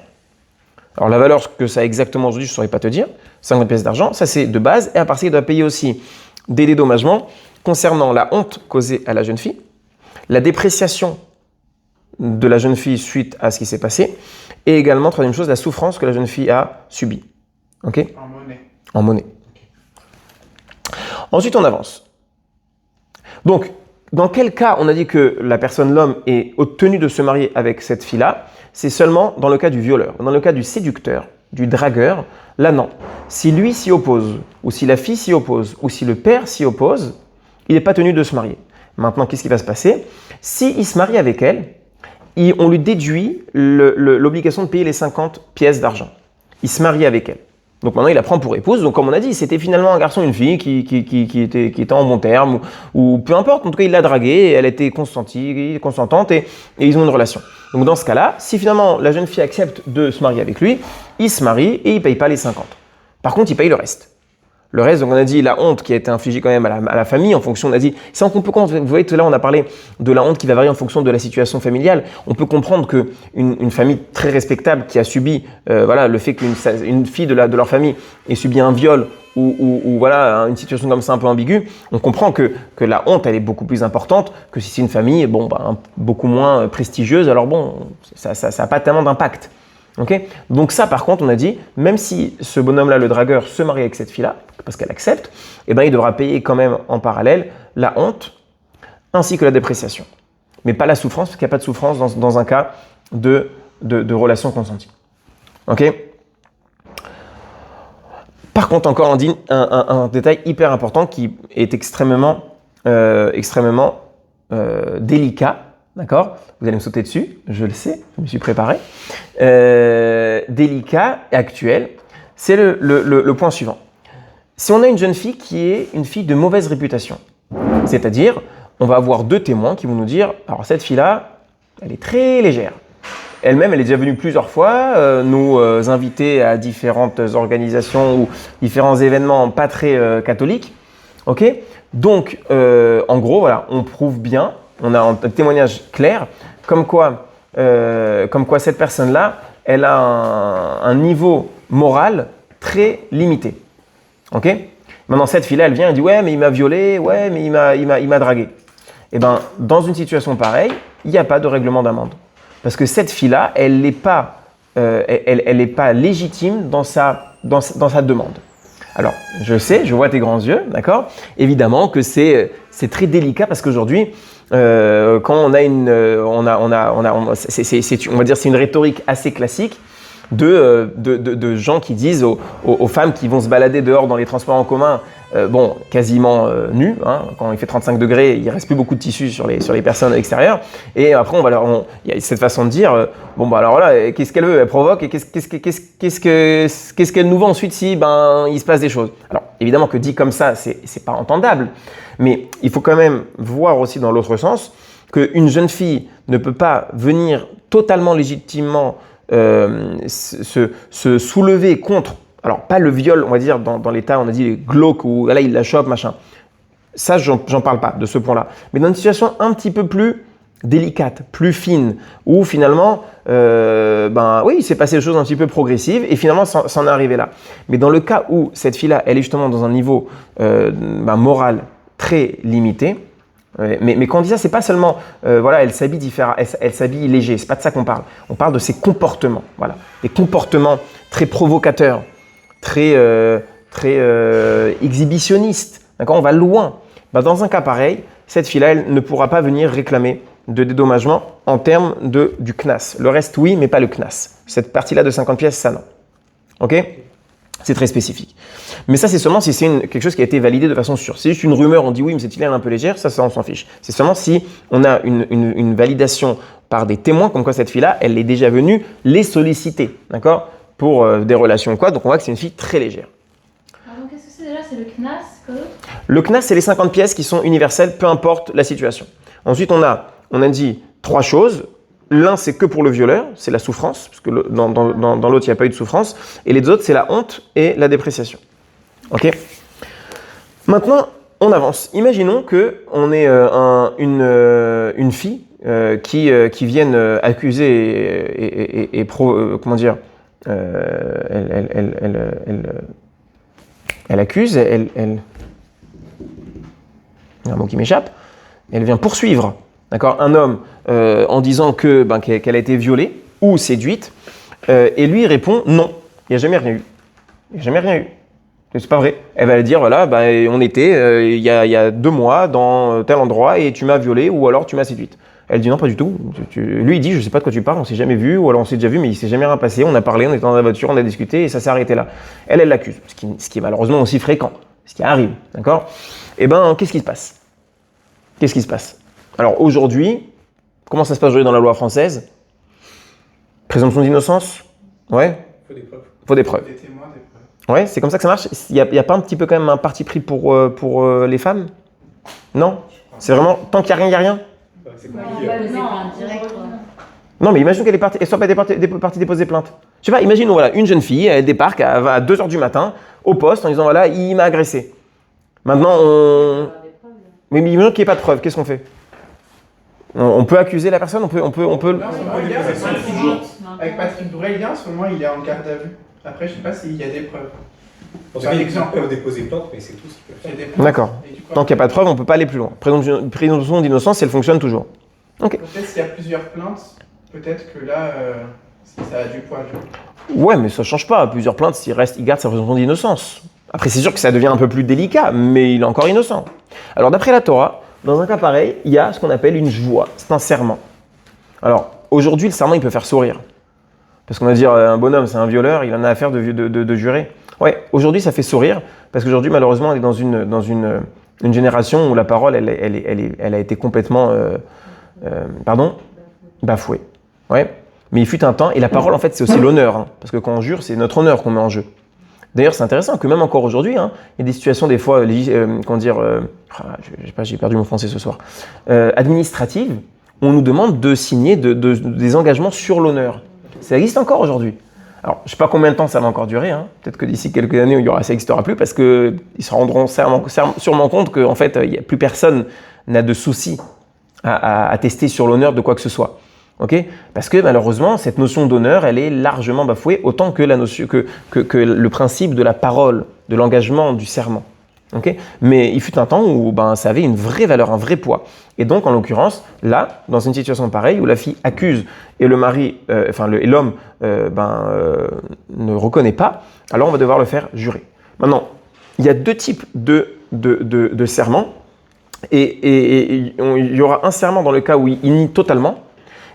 Alors la valeur que ça a exactement aujourd'hui, je ne saurais pas te dire, 50 pièces d'argent, ça c'est de base, et à part ça, il doit payer aussi des dédommagements concernant la honte causée à la jeune fille, la dépréciation de la jeune fille suite à ce qui s'est passé, et également, troisième chose, la souffrance que la jeune fille a subie. Ok? En monnaie. En monnaie. Ensuite, on avance. Donc, dans quel cas on a dit que la personne, l'homme, est tenu de se marier avec cette fille-là? C'est seulement dans le cas du violeur. Dans le cas du séducteur, du dragueur, là non. Si lui s'y oppose, ou si la fille s'y oppose, ou si le père s'y oppose, il n'est pas tenu de se marier. Maintenant, qu'est-ce qui va se passer? S'il se marie avec elle, on lui déduit l'obligation de payer les 50 pièces d'argent. Il se marie avec elle. Donc maintenant, il la prend pour épouse. Donc comme on a dit, c'était finalement un garçon, une fille qui était en bon terme, ou peu importe. En tout cas, il l'a draguée, elle était consentante et ils ont une relation. Donc dans ce cas-là, si finalement la jeune fille accepte de se marier avec lui, il se marie et il ne paye pas les 50. Par contre, il paye le reste. Le reste, donc on a dit la honte qui a été infligée quand même à la famille en fonction, on a dit, c'est qu'on peut comprendre, vous voyez tout là on a parlé de la honte qui va varier en fonction de la situation familiale. On peut comprendre qu'une famille très respectable qui a subi le fait qu'une fille de leur famille ait subi un viol ou voilà une situation comme ça un peu ambiguë, on comprend que la honte elle est beaucoup plus importante que si c'est une famille beaucoup moins prestigieuse. Alors bon, ça n'a pas tellement d'impact. Okay? Donc ça par contre on a dit, même si ce bonhomme-là, le dragueur, se marie avec cette fille-là, parce qu'elle accepte, eh ben, il devra payer quand même en parallèle la honte ainsi que la dépréciation. Mais pas la souffrance, parce qu'il n'y a pas de souffrance dans un cas de relation consentie. Okay? Par contre, encore un détail hyper important qui est extrêmement délicat. D'accord? Vous allez me sauter dessus, je le sais, je me suis préparé. Délicat et actuel, c'est le point suivant. Si on a une jeune fille qui est une fille de mauvaise réputation, c'est-à-dire, on va avoir 2 témoins qui vont nous dire, alors cette fille-là, elle est très légère. Elle-même, elle est déjà venue plusieurs fois nous inviter à différentes organisations ou différents événements pas très catholiques. Ok? Donc, en gros, voilà, on prouve bien, on a un témoignage clair, comme quoi cette personne-là, elle a un niveau moral très limité. Ok? Maintenant, cette fille-là, elle vient et dit « Ouais, mais il m'a violé, ouais, mais il m'a dragué. » Eh bien, dans une situation pareille, il n'y a pas de règlement d'amende. Parce que cette fille-là, elle n'est pas légitime dans sa demande. Alors, je sais, je vois tes grands yeux, d'accord? Évidemment que c'est très délicat parce qu'aujourd'hui, quand on a c'est une rhétorique assez classique de gens qui disent aux femmes qui vont se balader dehors dans les transports en commun, quasiment nues, hein, quand il fait 35 degrés, il ne reste plus beaucoup de tissu sur les personnes extérieures. Et après, il y a cette façon de dire, alors là, qu'est-ce qu'elle veut? Elle provoque et qu'est-ce qu'elle nous vend ensuite si il se passe des choses? Alors, évidemment que dit comme ça, c'est pas entendable, mais il faut quand même voir aussi dans l'autre sens qu'une jeune fille ne peut pas venir totalement légitimement se soulever contre, alors pas le viol, on va dire, dans l'état, on a dit les glauques, où là, il la chope, machin. Ça, j'en parle pas de ce point-là. Mais dans une situation un petit peu plus délicate, plus fine, où finalement, oui, il s'est passé des choses un petit peu progressives et finalement, ça en est arrivé là. Mais dans le cas où cette fille-là, elle est justement dans un niveau moral très limité, mais quand on dit ça, c'est pas seulement, elle s'habille différent, elle s'habille léger, c'est pas de ça qu'on parle. On parle de ses comportements, voilà, des comportements très provocateurs, très exhibitionnistes. D'accord, on va loin. Dans un cas pareil, cette fille-là, elle ne pourra pas venir réclamer de dédommagement en termes du CNAS. Le reste, oui, mais pas le CNAS. Cette partie-là de 50 pièces, ça non. Ok ? C'est très spécifique. Mais ça, c'est seulement si c'est quelque chose qui a été validé de façon sûre. Si c'est juste une rumeur, on dit oui, mais cette fille-là est un peu légère, ça on s'en fiche. C'est seulement si on a une validation par des témoins, comme quoi cette fille-là, elle est déjà venue les solliciter, d'accord ? Pour des relations ou quoi. Donc on voit que c'est une fille très légère. Alors, qu'est-ce que c'est déjà ? C'est le CNAS que... Le CNAS, c'est les 50 pièces qui sont universelles, peu importe la situation. Ensuite, on a dit 3 choses. L'un, c'est que pour le violeur, c'est la souffrance, parce que dans l'autre, il n'y a pas eu de souffrance. Et les deux autres, c'est la honte et la dépréciation. Ok ? Maintenant, on avance. Imaginons qu'on ait une fille qui vienne accuser comment dire, elle accuse, il y a un mot qui m'échappe, elle vient poursuivre, d'accord, un homme en disant qu'elle a été violée ou séduite, et lui il répond non, il n'y a jamais rien eu. Il n'y a jamais rien eu. C'est pas vrai. Elle va dire voilà, on était il y a 2 mois dans tel endroit et tu m'as violée ou alors tu m'as séduite. Elle dit non, pas du tout. Lui, il dit, je sais pas de quoi tu parles, on s'est jamais vu, ou alors on s'est déjà vu, mais il s'est jamais rien passé. On a parlé, on était dans la voiture, on a discuté, et ça s'est arrêté là. Elle l'accuse, ce qui est malheureusement aussi fréquent, ce qui arrive, d'accord ? Eh ben, qu'est-ce qui se passe ? Qu'est-ce qui se passe ? Alors aujourd'hui, comment ça se passe aujourd'hui dans la loi française ? Présomption d'innocence ? Ouais ? Il faut des preuves. Faut des preuves. Des témoins, des preuves. Ouais, c'est comme ça que ça marche. Il y a pas un petit peu quand même un parti pris pour les femmes ? Non ? C'est vraiment, tant qu'il n'y a rien, il n'y a rien ? C'est Non, compliqué. direct. Non, mais imagine qu'elle soit pas partie déposer plainte. Je sais pas, imaginons, voilà, une jeune fille, elle débarque à 2h du matin au poste en disant, voilà, il m'a agressé. Maintenant, mais imaginons qu'il n'y ait pas de preuve, qu'est-ce qu'on fait ? On peut accuser la personne, on peut... Là, en ce moment, il y a avec Patrick Dourel, en ce moment, il est en garde à vue. Après, je sais pas s'il y a des preuves. Pour Par ça, ils exemple. peuvent déposer plainte, mais c'est tout ce qu'ils peuvent Il y faire. a des preuves. D'accord. Et du coup, Tant qu'il n'y a pas de preuve, on ne peut pas aller plus loin. Présomption d'innocence, elle fonctionne toujours. Ok. peut-être s'il y a plusieurs plaintes, peut-être que là, si ça a du poids. Ouais, mais ça ne change pas. Plusieurs plaintes, il garde sa présomption d'innocence. Après, c'est sûr que ça devient un peu plus délicat, mais il est encore innocent. Alors, d'après la Torah, dans un cas pareil, il y a ce qu'on appelle une joie. C'est un serment. Alors, aujourd'hui, le serment, il peut faire sourire. Parce qu'on va dire, un bonhomme, c'est un violeur, il en a affaire de jurer. Ouais, aujourd'hui, ça fait sourire, parce qu'aujourd'hui, malheureusement, on est dans une génération où la parole, elle a été complètement, bafouée. Ouais. Mais il fut un temps, et la parole, en fait, c'est aussi l'honneur. Hein, parce que quand on jure, c'est notre honneur qu'on met en jeu. D'ailleurs, c'est intéressant que même encore aujourd'hui, il y a des situations des fois, j'ai perdu mon français ce soir, administratives, on nous demande de signer des engagements sur l'honneur. Ça existe encore aujourd'hui. Alors, je ne sais pas combien de temps ça va encore durer. Hein. Peut-être que d'ici quelques années, ça n'existera plus parce qu'ils se rendront sûrement compte qu'en fait, plus personne n'a de souci à tester sur l'honneur de quoi que ce soit. Okay, parce que malheureusement, cette notion d'honneur, elle est largement bafouée, autant que le principe de la parole, de l'engagement, du serment. Okay, mais il fut un temps où ça avait une vraie valeur, un vrai poids. Et donc, en l'occurrence, là, dans une situation pareille, où la fille accuse et le mari, et l'homme ne reconnaît pas, alors on va devoir le faire jurer. Maintenant, il y a 2 types de serments, et il y aura un serment dans le cas où il nie totalement,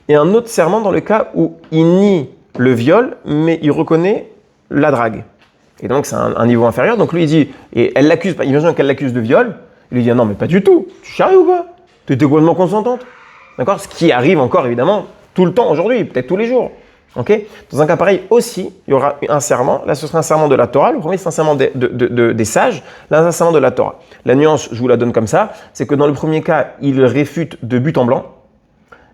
et un autre serment dans le cas où il nie le viol, mais il reconnaît la drague. Et donc, c'est un niveau inférieur. Donc, lui, il dit, et elle l'accuse, imagine qu'elle l'accuse de viol, il lui dit, non, mais pas du tout, tu charries ou quoi ? Tu étais complètement consentante. D'accord ? Ce qui arrive encore, évidemment, tout le temps aujourd'hui, peut-être tous les jours. Ok ? Dans un cas pareil aussi, il y aura un serment. Là, ce sera un serment de la Torah. Le premier, c'est un serment des sages. Là, c'est un serment de la Torah. La nuance, je vous la donne comme ça, c'est que dans le premier cas, il réfute de but en blanc.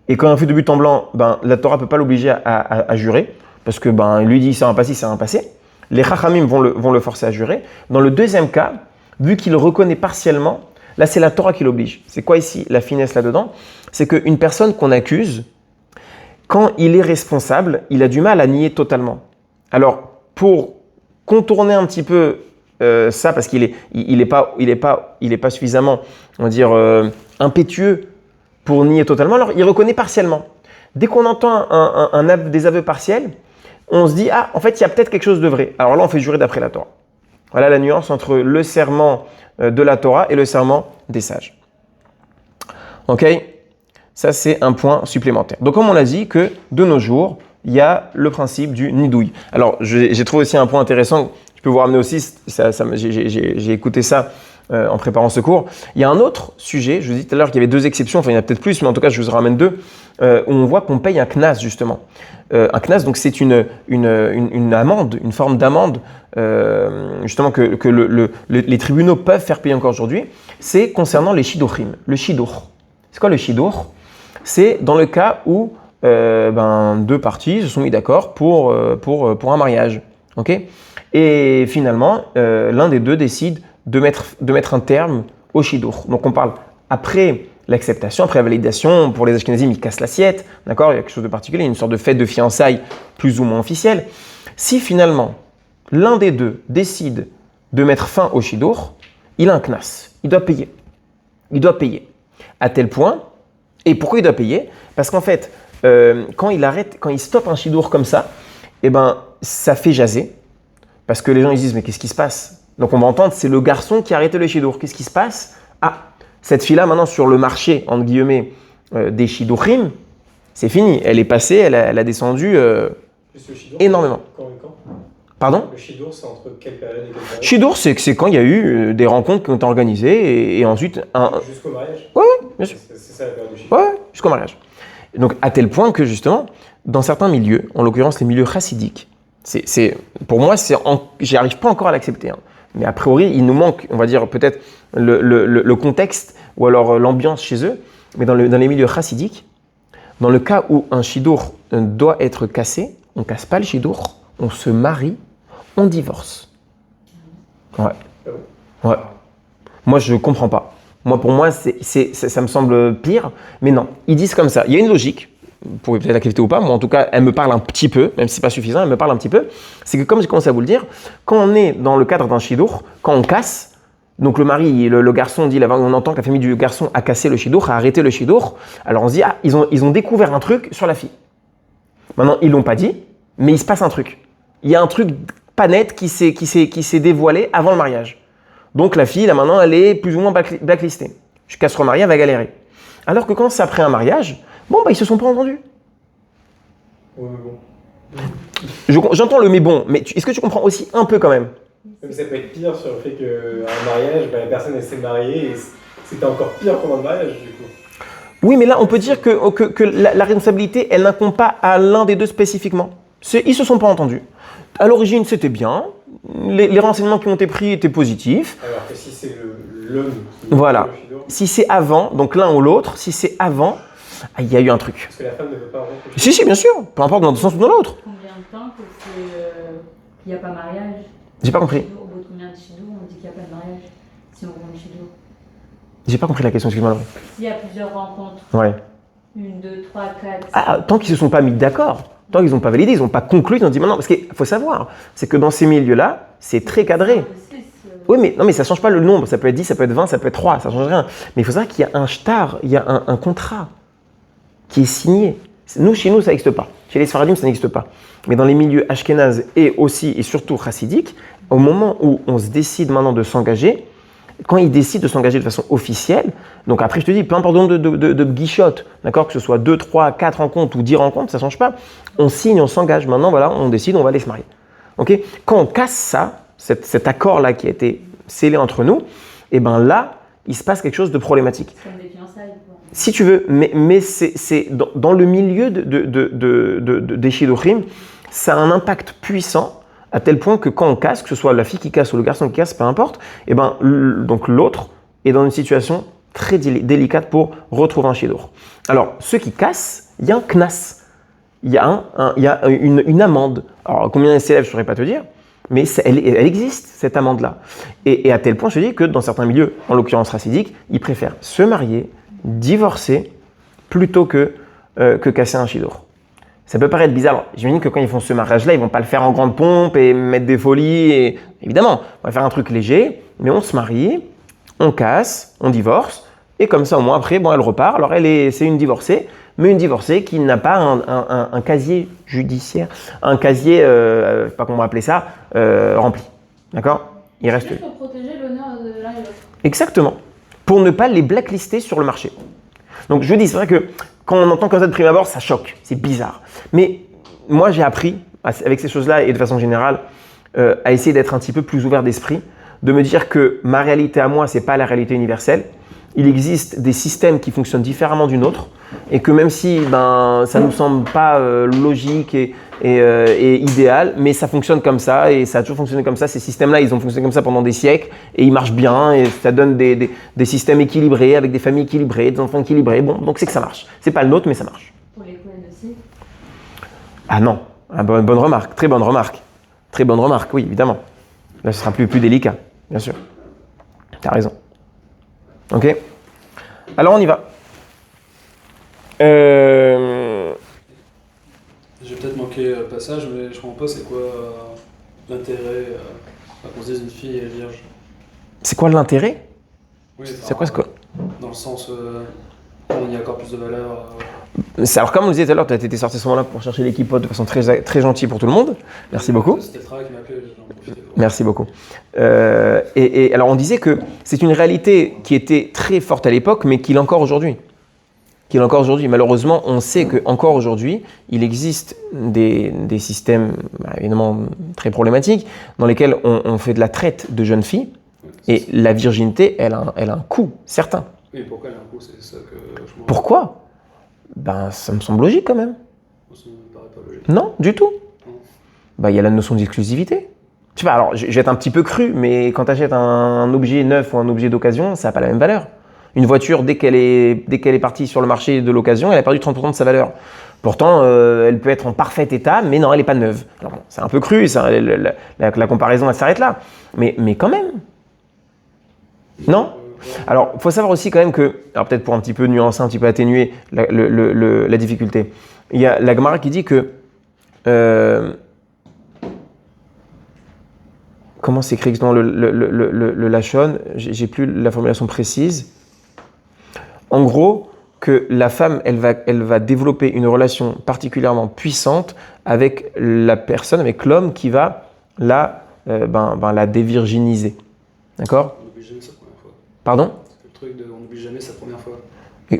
Et quand il réfute de but en blanc, la Torah ne peut pas l'obliger à jurer. parce que lui dit c'est un passé, c'est un passé. Les Chachamim vont le forcer à jurer. Dans le deuxième cas, vu qu'il reconnaît partiellement, là c'est la Torah qui l'oblige. C'est quoi ici la finesse là-dedans? C'est qu'une personne qu'on accuse, quand il est responsable, il a du mal à nier totalement. Alors, pour contourner un petit peu ça, parce qu'il est pas suffisamment, on va dire, impétueux pour nier totalement, alors il reconnaît partiellement. Dès qu'on entend des aveux partiels, on se dit, ah, en fait, il y a peut-être quelque chose de vrai. Alors là, on fait jurer d'après la Torah. Voilà la nuance entre le serment de la Torah et le serment des sages. Ok? Ça, c'est un point supplémentaire. Donc, comme on l'a dit, que de nos jours, il y a le principe du nidouille. Alors, j'ai trouvé aussi un point intéressant, je peux vous ramener aussi, j'ai écouté ça en préparant ce cours. Il y a un autre sujet, je vous dis tout à l'heure qu'il y avait 2 exceptions, enfin il y en a peut-être plus, mais en tout cas, je vous en ramène 2, où on voit qu'on paye un knas, justement. Un knas, donc c'est une amende, une forme d'amende, justement, que les tribunaux peuvent faire payer encore aujourd'hui. C'est concernant les shiduchim. Le shidur. C'est quoi le shidur? C'est dans le cas où 2 parties se sont mis d'accord pour un mariage. Okay, et finalement, l'un des deux décide de mettre un terme au shidur. Donc on parle après l'acceptation, après la validation. Pour les Ashkenazim, ils cassent l'assiette. D'accord, il y a quelque chose de particulier, une sorte de fête de fiançailles plus ou moins officielle. Si finalement, l'un des deux décide de mettre fin au shidur, il a un knas. Il doit payer. Il doit payer. À tel point, et pourquoi il doit payer? Parce qu'en fait, quand il stoppe un shidur comme ça, ça fait jaser. Parce que les gens ils disent, mais qu'est-ce qui se passe? Donc on va entendre, c'est le garçon qui a arrêté le shidur. Qu'est-ce qui se passe? Ah, cette fille-là, maintenant, sur le marché, entre guillemets, des shidurim, c'est fini. Elle est passée, elle a descendu énormément. Quand et quand? Pardon? Le shidur, c'est entre quelle période et quelle période? Shidur, c'est quand il y a eu des rencontres qui ont été organisées et ensuite Jusqu'au mariage? Oui, bien sûr. C'est ça la période du shidur? Ouais, jusqu'au mariage. Donc, à tel point que, justement, dans certains milieux, en l'occurrence les milieux chassidiques, pour moi, j'y arrive pas encore à l'accepter. Hein. Mais a priori, il nous manque, on va dire, peut-être le contexte ou alors l'ambiance chez eux. Mais dans les milieux chassidiques, dans le cas où un shidur doit être cassé, on ne casse pas le shidur, on se marie, on divorce. Ouais. Ouais. Moi, je ne comprends pas. Pour moi, ça me semble pire. Mais non, ils disent comme ça. Il y a une logique. Vous pouvez peut-être l'accepter ou pas, moi en tout cas, elle me parle un petit peu, même si ce n'est pas suffisant, elle me parle un petit peu. C'est que comme j'ai commencé à vous le dire, quand on est dans le cadre d'un shidur, quand on casse, donc le mari, le garçon dit, on entend que la famille du garçon a cassé le shidur, a arrêté le shidur, alors on se dit, ah, ils ont découvert un truc sur la fille. Maintenant, ils ne l'ont pas dit, mais il se passe un truc. Il y a un truc pas net qui s'est dévoilé avant le mariage. Donc la fille, là maintenant, elle est plus ou moins blacklistée. Jusqu'à se remarier, elle va galérer. Alors que quand c'est après un mariage, ils se sont pas entendus. Ouais, mais bon. J'entends le mais bon, mais est-ce que tu comprends aussi un peu quand même? Mais ça peut être pire sur le fait qu'à un mariage, la personne elle s'est mariée et c'était encore pire pendant le mariage du coup. Oui, mais là on peut dire que la responsabilité, elle n'incombe pas à l'un des deux spécifiquement. Ils se sont pas entendus. À l'origine, c'était bien. Les renseignements qui ont été pris étaient positifs. Alors que si c'est l'homme qui voilà. le shidur, Si c'est avant, donc l'un ou l'autre, si c'est avant, il y a eu un truc. parce que la femme ne veut pas rompre le shidur. Si, bien sûr, peu importe dans un sens ou dans l'autre. Combien de temps qu'il n'y a pas mariage? J'ai pas compris. Au bout de combien de shidur on dit qu'il n'y a pas de mariage si on rompt le shidur? J'ai pas compris la question, excuse-moi. S'il y a plusieurs rencontres, Ouais. 1, 2, 3, 4. Ah, tant qu'ils se sont pas mis d'accord, tant qu'ils n'ont pas validé, ils n'ont pas conclu, ils ont dit maintenant, parce qu'il faut savoir, c'est que dans ces milieux-là, c'est très cadré. Oui, mais non, mais ça change pas le nombre, ça peut être 10, ça peut être 20, ça peut être 3, ça change rien. Mais il faut savoir qu'il y a un shtar, il y a un contrat qui est signé. Nous, chez nous, ça n'existe pas. Chez les Sfaradim, ça n'existe pas. Mais dans les milieux ashkénazes et aussi et surtout chassidiques, au moment où on se décide maintenant de s'engager, quand ils décident de s'engager de façon officielle, donc après je te dis, peu importe le nombre de guichottes, d'accord, que ce soit 2, 3, 4 rencontres ou 10 rencontres, ça ne change pas. On signe, on s'engage. Maintenant, voilà, on décide, on va aller se marier. Okay, quand on casse ça, cet accord-là qui a été scellé entre nous, et bien là, il se passe quelque chose de problématique. C'est comme des fiançailles, quoi. Si tu veux, mais c'est dans le milieu des shidurim, ça a un impact puissant à tel point que quand on casse, que ce soit la fille qui casse ou le garçon qui casse, peu importe, et ben donc l'autre est dans une situation très délicate pour retrouver un shidur. Alors ceux qui cassent, il y a un knas. il y a une amende. Alors, combien elle s'élève, je ne saurais pas te dire, mais elle existe, cette amende-là. Et à tel point, je te dis que dans certains milieux, en l'occurrence racidiques, ils préfèrent se marier, divorcer, plutôt que casser un chidour. Ça peut paraître bizarre. Alors, j'imagine que quand ils font ce mariage-là, ils vont pas le faire en grande pompe et mettre des folies. Et... Évidemment, on va faire un truc léger, mais on se marie, on casse, on divorce, et comme ça, au moins après, elle repart. Alors, c'est une divorcée, mais une divorcée qui n'a pas un casier judiciaire, un casier, je sais pas comment on va appeler ça, rempli. D'accord ? Il reste. Juste pour protéger l'honneur de l'un et de l'autre. Exactement. Pour ne pas les blacklister sur le marché. Donc, je dis, c'est vrai que quand on entend comme ça de prime abord, ça choque, c'est bizarre. Mais moi, j'ai appris, avec ces choses-là et de façon générale, à essayer d'être un petit peu plus ouvert d'esprit, de me dire que ma réalité à moi, ce n'est pas la réalité universelle. Il existe des systèmes qui fonctionnent différemment d'une autre et que même si ça ne nous semble pas logique et idéal, mais ça fonctionne comme ça et ça a toujours fonctionné comme ça. Ces systèmes-là, ils ont fonctionné comme ça pendant des siècles et ils marchent bien et ça donne des systèmes équilibrés avec des familles équilibrées, des enfants équilibrés. Bon, donc c'est que ça marche. C'est pas le nôtre, mais ça marche. Pour les Cohen aussi. Ah non, bonne remarque, très bonne remarque. Très bonne remarque, oui, évidemment. Là, ce sera plus délicat, bien sûr. Tu as raison. Ok. Alors, on y va. J'ai peut-être manqué le passage, mais je comprends pas c'est quoi l'intérêt à qu'on se dise une fille est vierge. C'est quoi l'intérêt ? Oui, C'est quoi ce quoi ? Dans le sens, il y a encore plus de valeur. Alors, comme on disait tout à l'heure, tu as été sorti à ce moment-là pour chercher l'équipe de façon très, très gentille pour tout le monde. Merci beaucoup. C'était Tra qui m'a appelé, j'en profite. Merci beaucoup. Et alors, on disait que c'est une réalité qui était très forte à l'époque, mais qui l'est encore aujourd'hui. Malheureusement, on sait qu'encore aujourd'hui, il existe des systèmes évidemment très problématiques dans lesquels on fait de la traite de jeunes filles. Et la virginité, elle a un coût certain. Oui, pourquoi elle a un coût ? C'est ça que je comprends. Pourquoi ? Ça me semble logique quand même. Ça me paraît pas logique. Non, du tout. Non. Il y a la notion d'exclusivité. Je sais pas, alors je vais être un petit peu cru, mais quand tu achètes un objet neuf ou un objet d'occasion, ça n'a pas la même valeur. Une voiture, dès qu'elle est partie sur le marché de l'occasion, elle a perdu 30% de sa valeur. Pourtant, elle peut être en parfait état, mais non, elle n'est pas neuve. Alors, c'est un peu cru, la comparaison, elle s'arrête là. Mais quand même. Non ? Alors, il faut savoir aussi quand même que, alors peut-être pour un petit peu nuancer, un petit peu atténuer la difficulté, il y a la Gemara qui dit que, comment c'est écrit dans le Lachon, j'ai plus la formulation précise. En gros, que la femme, elle va développer une relation particulièrement puissante avec la personne, avec l'homme qui va la dévirginiser. D'accord ? On n'oublie jamais sa première fois. Pardon ? C'est le truc de on n'oublie jamais sa première fois.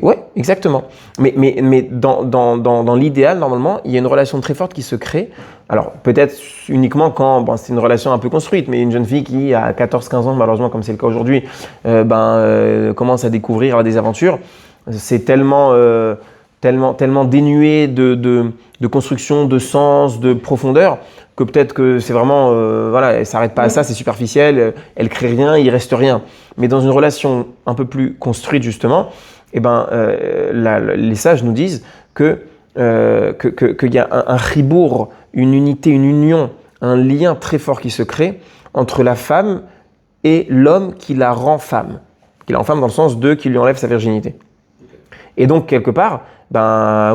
Oui, exactement. Mais dans l'idéal, normalement, il y a une relation très forte qui se crée. Alors, peut-être uniquement quand c'est une relation un peu construite, mais une jeune fille qui, à 14-15 ans, malheureusement, comme c'est le cas aujourd'hui, commence à découvrir des aventures, c'est tellement dénué de construction, de sens, de profondeur, que peut-être que c'est vraiment, elle ne s'arrête pas à ça, c'est superficiel, elle crée rien, il reste rien. Mais dans une relation un peu plus construite, justement, les sages nous disent qu'il y a un ribour, une unité, une union, un lien très fort qui se crée entre la femme et l'homme qui la rend femme. Qui la rend femme dans le sens qui lui enlève sa virginité. Et donc, quelque part,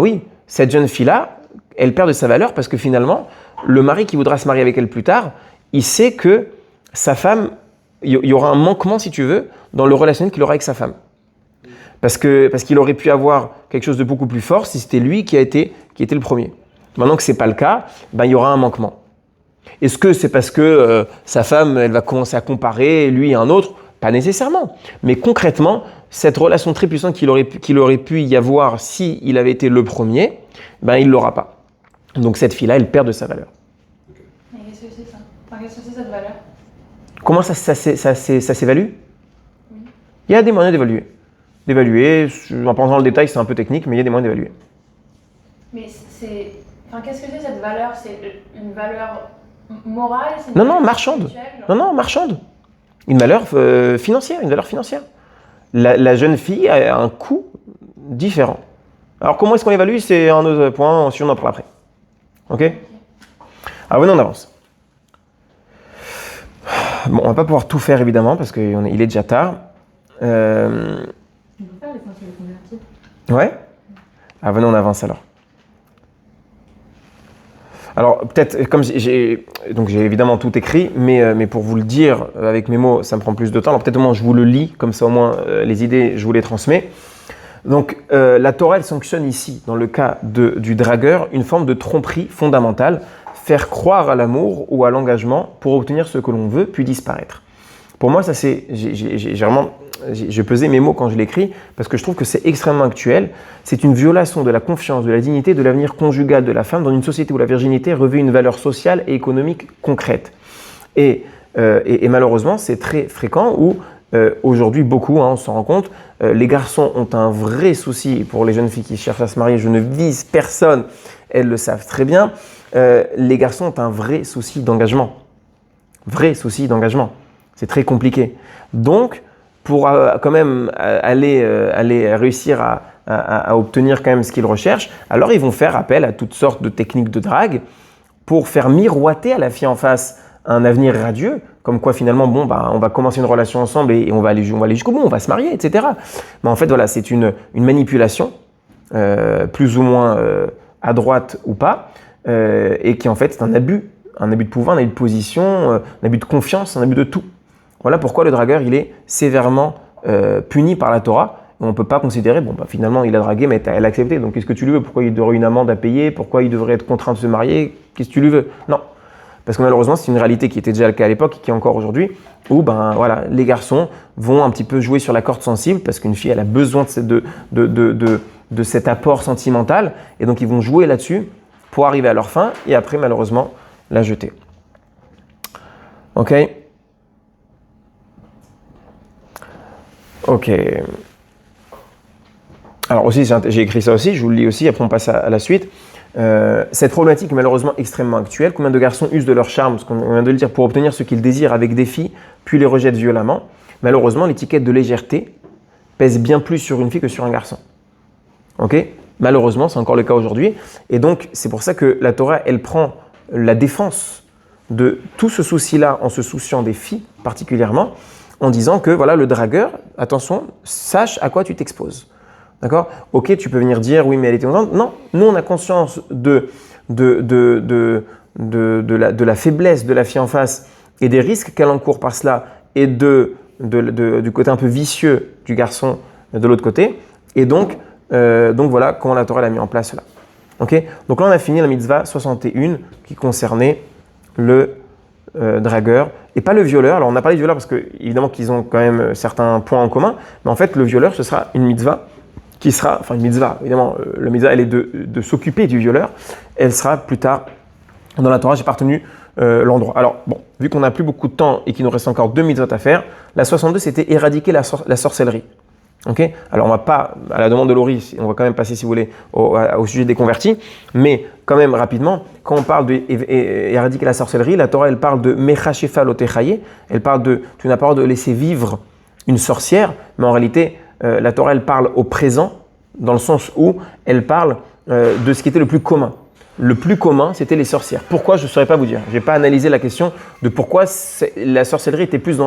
oui, cette jeune fille-là, elle perd de sa valeur parce que finalement, le mari qui voudra se marier avec elle plus tard, il sait que sa femme, il y aura un manquement, si tu veux, dans le relationnel qu'il aura avec sa femme. Parce qu'il aurait pu avoir quelque chose de beaucoup plus fort si c'était lui qui était le premier. Maintenant que ce n'est pas le cas, il y aura un manquement. Est-ce que c'est parce que sa femme, elle va commencer à comparer lui et un autre ? Pas nécessairement. Mais concrètement, cette relation très puissante qu'il aurait pu y avoir s'il avait été le premier, il ne l'aura pas. Donc cette fille-là, elle perd de sa valeur. Mais qu'est-ce que c'est ça ? Qu'est-ce que c'est cette valeur ? Comment ça s'évalue ? Oui. Il y a des moyens d'évaluer, en pensant dans le détail, c'est un peu technique, mais il y a des moyens d'évaluer. Mais qu'est-ce que c'est cette valeur ? C'est une valeur morale ? Non, marchande. Non, marchande. Une valeur financière, La jeune fille a un coût différent. Alors comment est-ce qu'on évalue ? C'est un autre point, si on en parle après. Ok? Alors venons, on avance. Bon, on va pas pouvoir tout faire évidemment parce qu'il est déjà tard. On peut faire l'essentiel converti. Ouais? Ah, venons, on avance alors. Alors, peut-être, comme j'ai évidemment tout écrit, mais pour vous le dire avec mes mots, ça me prend plus de temps. Alors, peut-être au moins je vous le lis, comme ça au moins les idées, je vous les transmets. Donc, la Torah, elle sanctionne ici, dans le cas du dragueur, une forme de tromperie fondamentale, faire croire à l'amour ou à l'engagement pour obtenir ce que l'on veut, puis disparaître. Pour moi, ça c'est, j'ai pesé mes mots quand je l'écris parce que je trouve que c'est extrêmement actuel. C'est une violation de la confiance, de la dignité, de l'avenir conjugal de la femme dans une société où la virginité revêt une valeur sociale et économique concrète. Et malheureusement, c'est très fréquent où aujourd'hui, beaucoup, on s'en rend compte, les garçons ont un vrai souci pour les jeunes filles qui cherchent à se marier. Je ne vise personne, elles le savent très bien. Les garçons ont un vrai souci d'engagement. Vrai souci d'engagement. C'est très compliqué. Donc, pour quand même aller réussir à obtenir quand même ce qu'ils recherchent, alors ils vont faire appel à toutes sortes de techniques de drague pour faire miroiter à la fille en face un avenir radieux, comme quoi finalement, bon, bah, on va commencer une relation ensemble et on va aller jusqu'au bout, on va se marier, etc. Mais en fait, voilà, c'est une manipulation, plus ou moins à droite ou pas, et qui en fait c'est un abus de pouvoir, un abus de position, un abus de confiance, un abus de tout. Voilà pourquoi le dragueur, il est sévèrement puni par la Torah. On ne peut pas considérer, bon, bah, finalement, il a dragué, mais elle a accepté. Donc, qu'est-ce que tu lui veux? Pourquoi il aurait une amende à payer? Pourquoi il devrait être contraint de se marier? Qu'est-ce que tu lui veux? Non. Parce que malheureusement, c'est une réalité qui était déjà le cas à l'époque et qui est encore aujourd'hui, où ben, voilà, les garçons vont un petit peu jouer sur la corde sensible parce qu'une fille, elle a besoin de cet apport sentimental. Et donc, ils vont jouer là-dessus pour arriver à leur fin et après, malheureusement, la jeter. Ok? Ok. Alors aussi, j'ai écrit ça aussi, je vous le lis aussi, après on passe à la suite. Cette problématique est malheureusement extrêmement actuelle. Combien de garçons usent de leur charme, ce qu'on vient de le dire, pour obtenir ce qu'ils désirent avec des filles, puis les rejettent violemment. Malheureusement, l'étiquette de légèreté pèse bien plus sur une fille que sur un garçon. Ok? Malheureusement, c'est encore le cas aujourd'hui. Et donc, c'est pour ça que la Torah, elle prend la défense de tout ce souci-là en se souciant des filles particulièrement, en disant que voilà, le dragueur, attention, sache à quoi tu t'exposes. D'accord? Ok, tu peux venir dire oui, mais elle était contente. Non, nous on a conscience de la faiblesse de la fille en face et des risques qu'elle encourt par cela et du côté un peu vicieux du garçon de l'autre côté. Et donc voilà comment la Torah l'a mis en place là. Ok? Donc là on a fini la mitzvah 61 qui concernait le dragueur et pas le violeur. Alors on a parlé du violeur parce que évidemment qu'ils ont quand même certains points en commun, mais en fait le violeur ce sera une mitzvah qui sera, enfin une mitzvah, évidemment la mitzvah elle est de s'occuper du violeur, elle sera plus tard dans la Torah. J'ai pas retenu l'endroit. Alors bon, vu qu'on n'a plus beaucoup de temps et qu'il nous reste encore 2 mitzvot à faire, la 62 c'était éradiquer la sorcellerie. Ok? Alors on va pas, à la demande de Laurie, on va quand même passer si vous voulez au sujet des convertis, mais quand même rapidement, quand on parle d'éradiquer la sorcellerie, la Torah elle parle de mechachefa lotechaye, elle parle de, tu n'as pas le droit de laisser vivre une sorcière, mais en réalité la Torah elle parle au présent, dans le sens où elle parle de ce qui était le plus commun. Le plus commun, c'était les sorcières. Pourquoi? Je ne saurais pas vous dire. Je n'ai pas analysé la question de pourquoi la sorcellerie était plus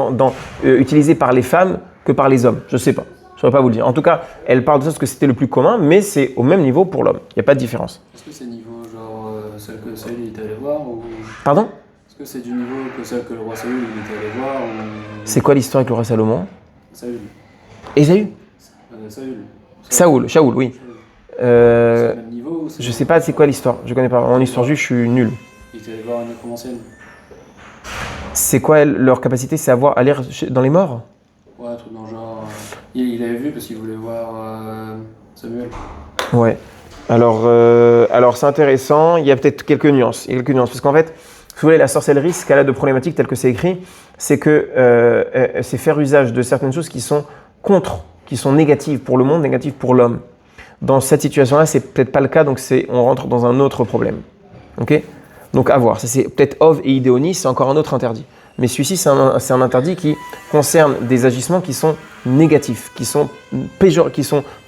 utilisée par les femmes que par les hommes. Je ne sais pas. Je ne saurais pas vous le dire. En tout cas, elle parle de ça parce que c'était le plus commun, mais c'est au même niveau pour l'homme. Il n'y a pas de différence. Est-ce que c'est niveau genre celle que Saül il est allé voir ou... Pardon? Est-ce que c'est du niveau que celle que le roi Saül il était allé voir ou... C'est quoi l'histoire avec le roi Salomon? Saül. Ésaü? Saül. Shaoul, oui. C'est le même niveau ou c'est... Je ne sais pas c'est quoi l'histoire. Je ne connais pas. En histoire juive, je suis nul. Il était allé voir une autre ancienne. C'est quoi leur capacité? C'est aller dans les morts? Ouais, un truc dans le genre... Il avait vu parce qu'il voulait voir Samuel. Ouais. Alors c'est intéressant. Il y a peut-être quelques nuances. Parce qu'en fait, si vous voulez, la sorcellerie, ce qu'elle a de problématique tel que c'est écrit, c'est que c'est faire usage de certaines choses qui sont qui sont négatives pour le monde, négatives pour l'homme. Dans cette situation-là, c'est peut-être pas le cas, donc on rentre dans un autre problème. Ok? Donc à voir. Ça, c'est peut-être Ov et Idéonie, c'est encore un autre interdit. Mais celui-ci, c'est un interdit qui concerne des agissements qui sont négatifs, qui sont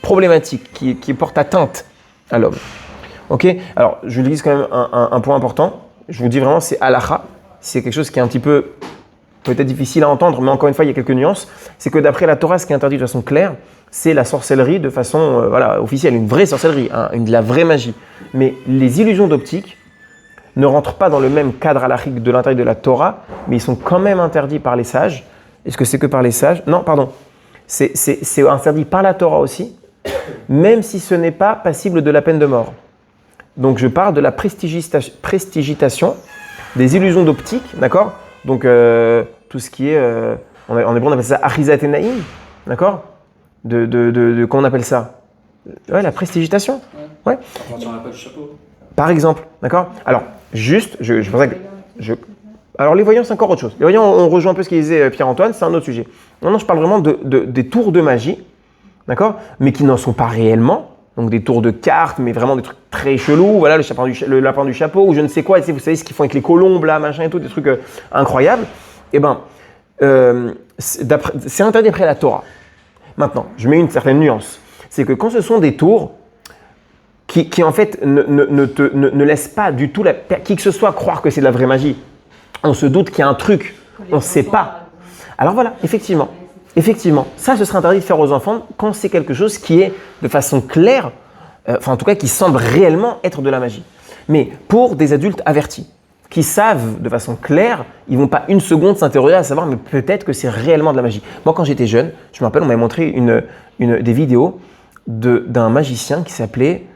problématiques, qui portent atteinte à l'homme. Ok. Alors, je vous dis quand même un point important. Je vous dis vraiment, c'est halakha. C'est quelque chose qui est un petit peu peut-être difficile à entendre, mais encore une fois, il y a quelques nuances. C'est que d'après la Torah, ce qui est interdit de façon claire, c'est la sorcellerie de façon officielle, une vraie sorcellerie, de la vraie magie. Mais les illusions d'optique ne rentrent pas dans le même cadre halachique de l'intérieur de la Torah, mais ils sont quand même interdits par les sages. Est-ce que c'est que par les sages? Non, pardon. C'est interdit par la Torah aussi, même si ce n'est pas passible de la peine de mort. Donc je parle de la prestigitation des illusions d'optique, d'accord? Donc tout ce qui est, en hébreu on appelle ça achizat enaim, d'accord? Comment on appelle ça? Ouais, la prestigitation. Ouais. Quand on n'a pas le chapeau. Par exemple, d'accord? Alors, juste, je pensais que... Alors, les voyants, c'est encore autre chose. Les voyants, on rejoint un peu ce qu'il disait Pierre-Antoine, c'est un autre sujet. Non, je parle vraiment des tours de magie, d'accord? Mais qui n'en sont pas réellement. Donc, des tours de cartes, mais vraiment des trucs très chelous. Voilà, le lapin du chapeau, ou je ne sais quoi. Vous savez ce qu'ils font avec les colombes, là, machin et tout, des trucs incroyables. Eh bien, c'est interdit après la Torah. Maintenant, je mets une certaine nuance. C'est que quand ce sont des tours qui en fait ne laissent pas du tout qui que ce soit croire que c'est de la vraie magie, on se doute qu'il y a un truc, on ne sait pas. Alors voilà, effectivement, ça ce serait interdit de faire aux enfants quand c'est quelque chose qui est de façon claire, en tout cas qui semble réellement être de la magie. Mais pour des adultes avertis, qui savent de façon claire, ils ne vont pas une seconde s'interroger à savoir mais peut-être que c'est réellement de la magie. Moi quand j'étais jeune, je me rappelle, on m'avait montré des vidéos d'un magicien qui s'appelait,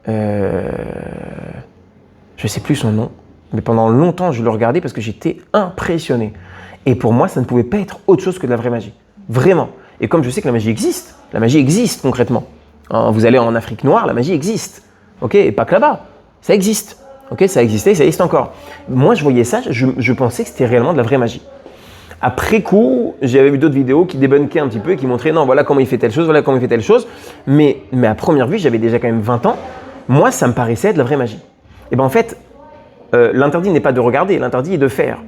je ne sais plus son nom, mais pendant longtemps je le regardais parce que j'étais impressionné. Et pour moi ça ne pouvait pas être autre chose que de la vraie magie. Vraiment. Et comme je sais que la magie existe concrètement. Vous allez en Afrique noire, la magie existe. Ok, et pas que là-bas, ça existe. Ok, ça existait, ça existe encore. Moi, je voyais ça, je pensais que c'était réellement de la vraie magie. Après coup, j'avais vu d'autres vidéos qui débunkaient un petit peu et qui montraient non, voilà comment il fait telle chose, voilà comment il fait telle chose. Mais à première vue, j'avais déjà quand même 20 ans. Moi, ça me paraissait de la vraie magie. Et bien en fait, l'interdit n'est pas de regarder, l'interdit est de faire.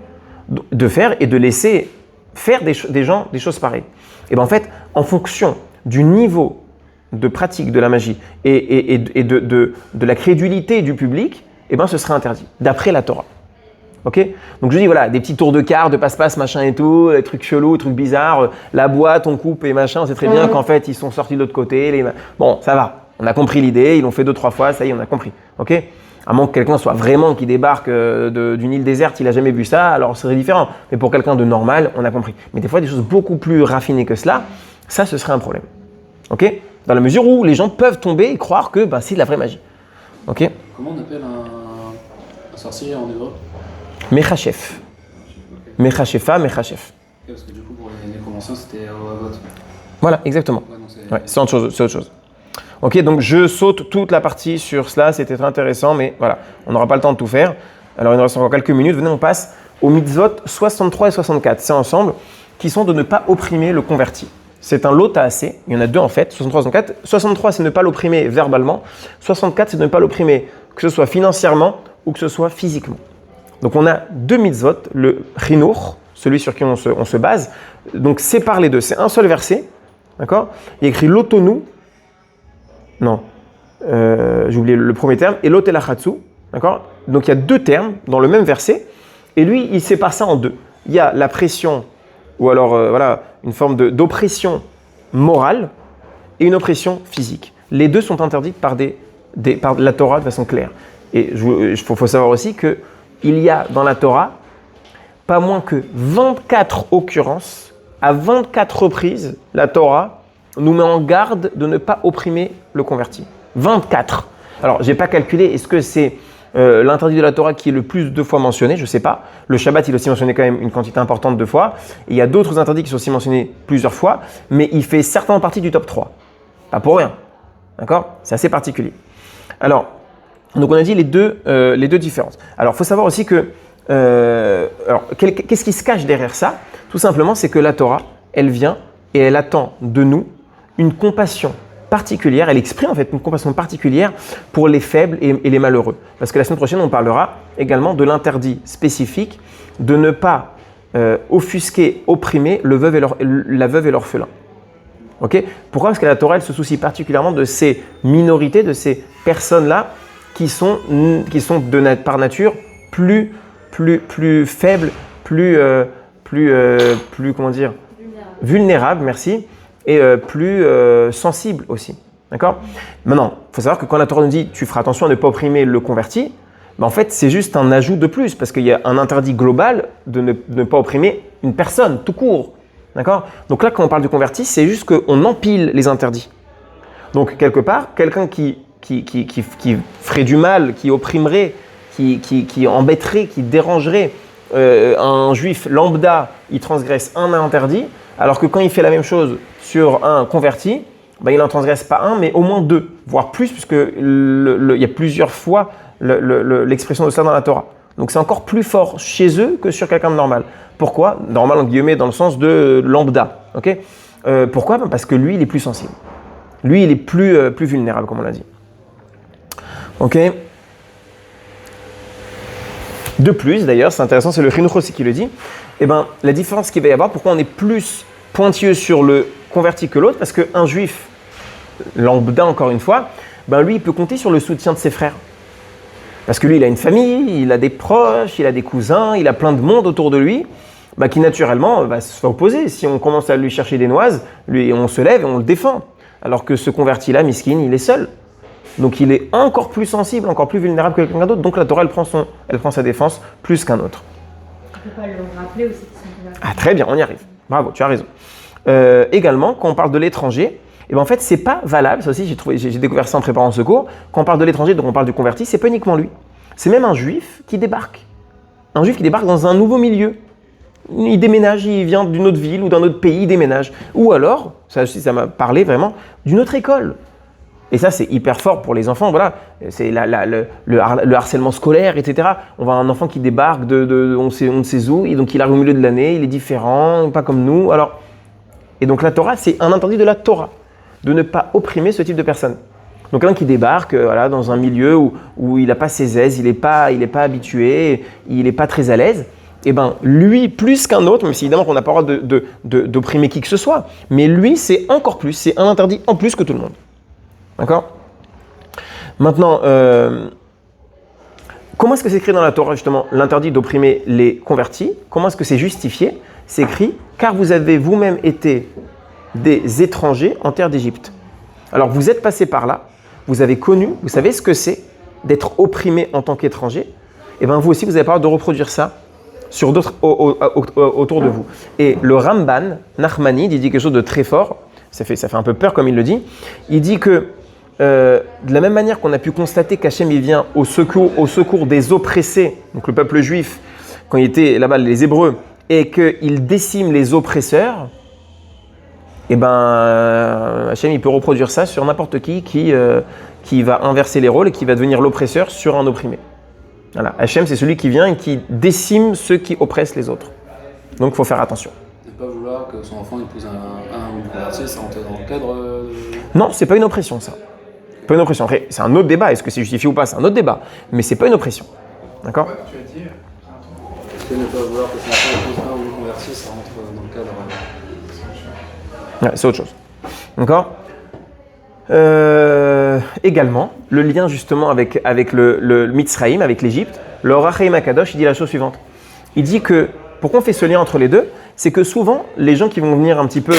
De faire et de laisser faire des gens des choses pareilles. Et bien en fait, en fonction du niveau de pratique de la magie et de la crédulité du public, eh ben, ce serait interdit, d'après la Torah. Ok? Donc je dis voilà, des petits tours de cartes, de passe-passe, machin et tout, des trucs chelous, des trucs bizarres, la boîte, on coupe et machin, on sait très bien qu'en fait ils sont sortis de l'autre côté. Bon, ça va, on a compris l'idée, ils l'ont fait 2-3 fois, ça y est, on a compris. Ok? À moins que quelqu'un soit vraiment qui débarque d'une île déserte, il n'a jamais vu ça, alors ce serait différent. Mais pour quelqu'un de normal, on a compris. Mais des fois, des choses beaucoup plus raffinées que cela, ça, ce serait un problème. Ok? Dans la mesure où les gens peuvent tomber et croire que c'est de la vraie magie. Ok? Comment on appelle un sorcier en hébreu? Mechachef. Mechachefa, Mechachef. Parce que du coup, pour les nécromanciens, c'était Avot. Voilà, exactement. Ouais, c'est autre chose. Ok, donc je saute toute la partie sur cela, c'était très intéressant, mais voilà, on n'aura pas le temps de tout faire. Alors il nous reste encore quelques minutes, venez, on passe aux mitzvot 63 et 64, c'est ensemble, qui sont de ne pas opprimer le converti. C'est un lot assez, il y en a deux en fait, 63 et 64. 63, c'est ne pas l'opprimer verbalement, 64, c'est de ne pas l'opprimer, que ce soit financièrement ou que ce soit physiquement. Donc on a deux mitzvot, le chinour, celui sur qui on se base, donc sépare les deux, c'est un seul verset, d'accord? Il y a écrit l'otonou, non, j'ai oublié le premier terme, et l'otelachatsu, d'accord? Donc il y a deux termes dans le même verset, et lui il sépare ça en deux. Il y a la pression, ou alors une forme d'oppression morale, et une oppression physique. Les deux sont interdites par la Torah de façon claire. Et il faut savoir aussi que il y a dans la Torah pas moins que 24 occurrences, à 24 reprises, la Torah nous met en garde de ne pas opprimer le converti. 24. Alors, je n'ai pas calculé, est-ce que c'est l'interdit de la Torah qui est le plus de fois mentionné? Je ne sais pas. Le Shabbat, il est aussi mentionné quand même une quantité importante de fois. Et il y a d'autres interdits qui sont aussi mentionnés plusieurs fois, mais il fait certainement partie du top 3. Pas pour rien. D'accord? C'est assez particulier. Alors, donc on a dit les deux différences. Alors, il faut savoir aussi que, qu'est-ce qui se cache derrière ça? Tout simplement, c'est que la Torah, elle vient et elle attend de nous une compassion particulière, elle exprime en fait une compassion particulière pour les faibles et les malheureux. Parce que la semaine prochaine, on parlera également de l'interdit spécifique de ne pas offusquer, opprimer la veuve et l'orphelin. Okay? Pourquoi? Parce que la Torah, elle se soucie particulièrement de ces minorités, de ces personnes-là qui sont par nature plus faibles, plus comment dire, vulnérables, merci, et plus sensibles aussi. D'accord ? Maintenant, il faut savoir que quand la Torah nous dit tu feras attention à ne pas opprimer le converti, en fait, c'est juste un ajout de plus, parce qu'il y a un interdit global de ne pas opprimer une personne, tout court. D'accord ? Donc là, quand on parle du converti, c'est juste qu'on empile les interdits. Donc, quelque part, quelqu'un qui ferait du mal, qui opprimerait, qui embêterait, qui dérangerait un juif lambda, il transgresse un interdit, alors que quand il fait la même chose sur un converti, il n'en transgresse pas un, mais au moins deux, voire plus, puisque il y a plusieurs fois l'expression de ça dans la Torah. Donc c'est encore plus fort chez eux que sur quelqu'un de normal. Pourquoi ? Normal en guillemets dans le sens de lambda. Okay ? Pourquoi ? Parce que lui, il est plus sensible. Lui, il est plus vulnérable, comme on l'a dit. Ok ? De plus, d'ailleurs, c'est intéressant, c'est le Chinuch aussi qui le dit, la différence qu'il va y avoir, pourquoi on est plus pointilleux sur le converti que l'autre, parce qu'un juif lambda, encore une fois, lui, il peut compter sur le soutien de ses frères. Parce que lui, il a une famille, il a des proches, il a des cousins, il a plein de monde autour de lui, qui naturellement va se opposer. Si on commence à lui chercher des noises, on se lève et on le défend. Alors que ce converti-là, miskin, il est seul. Donc il est encore plus sensible, encore plus vulnérable que quelqu'un d'autre. Donc la Torah, elle prend sa défense plus qu'un autre. On ne peut pas le rappeler aussi qu'ils sont convertis. Ah, très bien, on y arrive. Bravo, tu as raison. Également, quand on parle de l'étranger, en fait, c'est pas valable. Ça aussi, j'ai découvert ça en préparant ce cours. Quand on parle de l'étranger, donc on parle du converti, c'est pas uniquement lui. C'est même un juif qui débarque. Un juif qui débarque dans un nouveau milieu. Il déménage, il vient d'une autre ville ou d'un autre pays, il déménage. Ou alors, ça aussi, ça m'a parlé vraiment, d'une autre école. Et ça, c'est hyper fort pour les enfants. Voilà, c'est le harcèlement scolaire, etc. On voit un enfant qui débarque on ne sait où, et donc il arrive au milieu de l'année, il est différent, pas comme nous. Et donc la Torah, c'est un interdit de la Torah, de ne pas opprimer ce type de personne. Donc un qui débarque dans un milieu où il n'a pas ses aises, il n'est pas habitué, il n'est pas très à l'aise, lui, plus qu'un autre, même si évidemment qu'on n'a pas le droit d'opprimer qui que ce soit, mais lui, c'est encore plus, c'est un interdit en plus que tout le monde. D'accord ? Maintenant, comment est-ce que c'est écrit dans la Torah, justement, l'interdit d'opprimer les convertis ? Comment est-ce que c'est justifié ? C'est écrit « Car vous avez vous-même été des étrangers en terre d'Égypte. » Alors, vous êtes passé par là, vous avez connu, vous savez ce que c'est d'être opprimé en tant qu'étranger. Et vous aussi, vous avez pas le droit de reproduire ça sur d'autres autour de vous. Et le Ramban, Nachmanide, il dit quelque chose de très fort. Ça fait un peu peur comme il le dit. Il dit que de la même manière qu'on a pu constater qu'Hachem il vient au secours des oppressés, donc le peuple juif, quand il était là-bas, les Hébreux, et qu'il décime les oppresseurs, Hachem il peut reproduire ça sur n'importe qui va inverser les rôles et qui va devenir l'oppresseur sur un opprimé. Voilà. Hachem, c'est celui qui vient et qui décime ceux qui oppressent les autres. Donc il faut faire attention. Ne pas vouloir que son enfant épouse un converti, ça rentre dans le cadre. Non, c'est pas une oppression ça. Pas une oppression. Après, c'est un autre débat. Est-ce que c'est justifié ou pas ? C'est un autre débat. Mais c'est pas une oppression. D'accord ? Tu as dit. Est-ce que ne pas vouloir que son enfant épouse un ou converti, ça rentre dans le cadre. Ouais, c'est autre chose. D'accord ? Également, le lien justement avec le Mitzraïm, avec l'Égypte, le Orach Chaim HaKadosh, il dit la chose suivante. Il dit que, pourquoi on fait ce lien entre les deux ? C'est que souvent, les gens qui vont venir un petit peu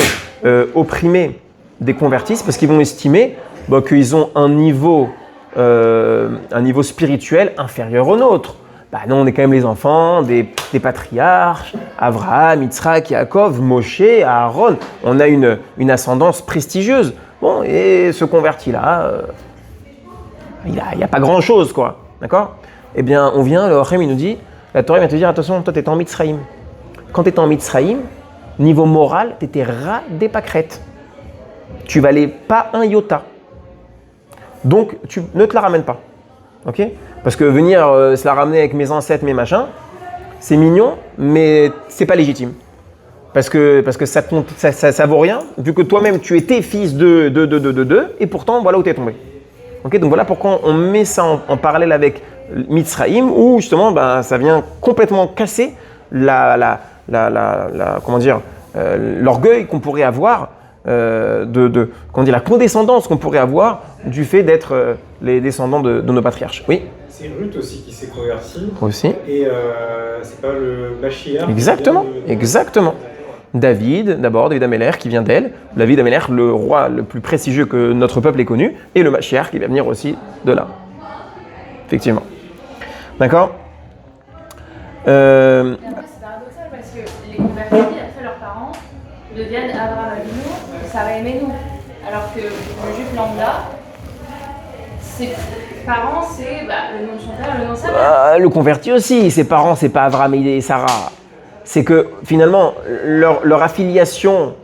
opprimer des convertis, parce qu'ils vont estimer qu'ils ont un niveau spirituel inférieur au nôtre. Non, on est quand même les enfants des patriarches, Abraham, Yitzhak, Yaakov, Moshe, Aaron. On a une ascendance prestigieuse. Bon, et ce converti-là, il n'y a pas grand-chose, quoi. D'accord ? Eh bien, on vient, le Hachem, il nous dit, la Torah vient te dire, attention, toi, tu étais en Mitzraïm. Quand tu étais en Mitzraïm, niveau moral, tu étais ras des pâquerettes. Tu valais pas un iota. Donc, tu ne te la ramènes pas. Ok ? Parce que venir se la ramener avec mes ancêtres, mes machins, c'est mignon, mais c'est pas légitime. Parce que ça vaut rien, vu que toi-même tu étais fils de, et pourtant voilà où tu es tombé. Okay, donc voilà pourquoi on met ça en parallèle avec Mitzraïm, où justement ça vient complètement casser l'orgueil qu'on pourrait avoir qu'on dit, la condescendance qu'on pourrait avoir du fait d'être les descendants de nos patriarches. Oui. C'est Ruth aussi qui s'est convertie. Aussi. Et c'est pas le Mashiach. Exactement, exactement. David, d'abord, David Améler qui vient d'elle. David Améler, le roi le plus prestigieux que notre peuple ait connu. Et le Mashiach qui va venir aussi de là. Effectivement. D'accord. Et après, c'est paradoxal parce que les convertis, après leurs parents, deviennent Abraham Avinu et Sarah Emenu. Alors que le juif lambda, ses parents, c'est le nom de son père, le nom de sa mère. Le converti aussi, ses parents, c'est pas Abraham et Sarah. C'est que finalement, leur affiliation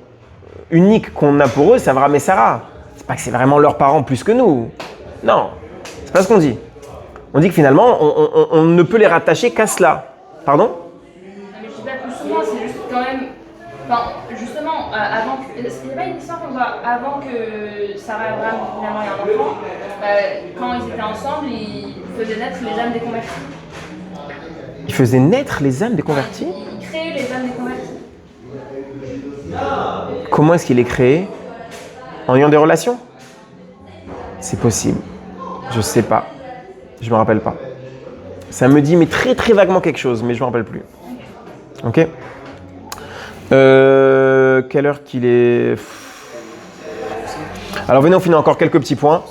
unique qu'on a pour eux, c'est Abraham et Sarah. C'est pas que c'est vraiment leurs parents plus que nous. Non, c'est pas ce qu'on dit. On dit que finalement, on ne peut les rattacher qu'à cela. Pardon ? Mais je dis pas plus souvent, c'est juste quand même. Enfin, justement, avant que. Il n'y a pas une histoire qu'on voit avant que Sarah et Abraham finalement aient un enfant, quand ils étaient ensemble, ils faisaient naître les âmes des convertis. Ils faisaient naître les âmes des convertis ? Ils créaient les âmes des convertis. Comment est-ce qu'il les créait ? En ayant des relations ? C'est possible. Je sais pas. Je me rappelle pas. Ça me dit mais très très vaguement quelque chose, mais je me rappelle plus. Ok ? Quelle heure qu'il est ? Alors venez, on finit encore quelques petits points.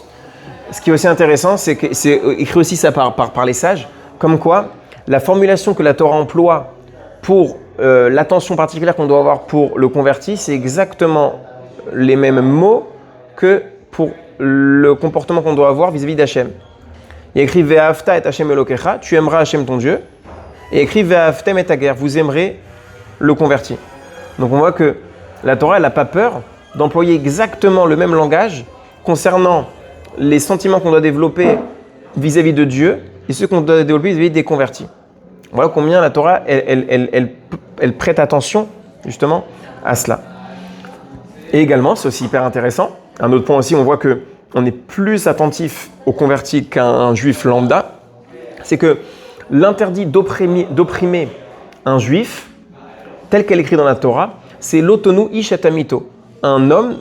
Ce qui est aussi intéressant, c'est que c'est écrit aussi ça par les sages, comme quoi la formulation que la Torah emploie pour l'attention particulière qu'on doit avoir pour le converti, c'est exactement les mêmes mots que pour le comportement qu'on doit avoir vis-à-vis d'Hachem. Il y a écrit Ve'ahavta et Hachem Elokecha, tu aimeras Hachem ton Dieu. Et écrit Ve'ahavtem et Hager, vous aimerez le converti. Donc on voit que la Torah, elle n'a pas peur d'employer exactement le même langage concernant les sentiments qu'on doit développer vis-à-vis de Dieu et ceux qu'on doit développer vis-à-vis des convertis. Voilà combien la Torah, elle prête attention justement à cela. Et également, c'est aussi hyper intéressant, un autre point aussi, on voit qu'on est plus attentif aux convertis qu'un juif lambda, c'est que l'interdit d'opprimer un juif, tel qu'elle est écrit dans la Torah, c'est l'otonu ish atamito. Un homme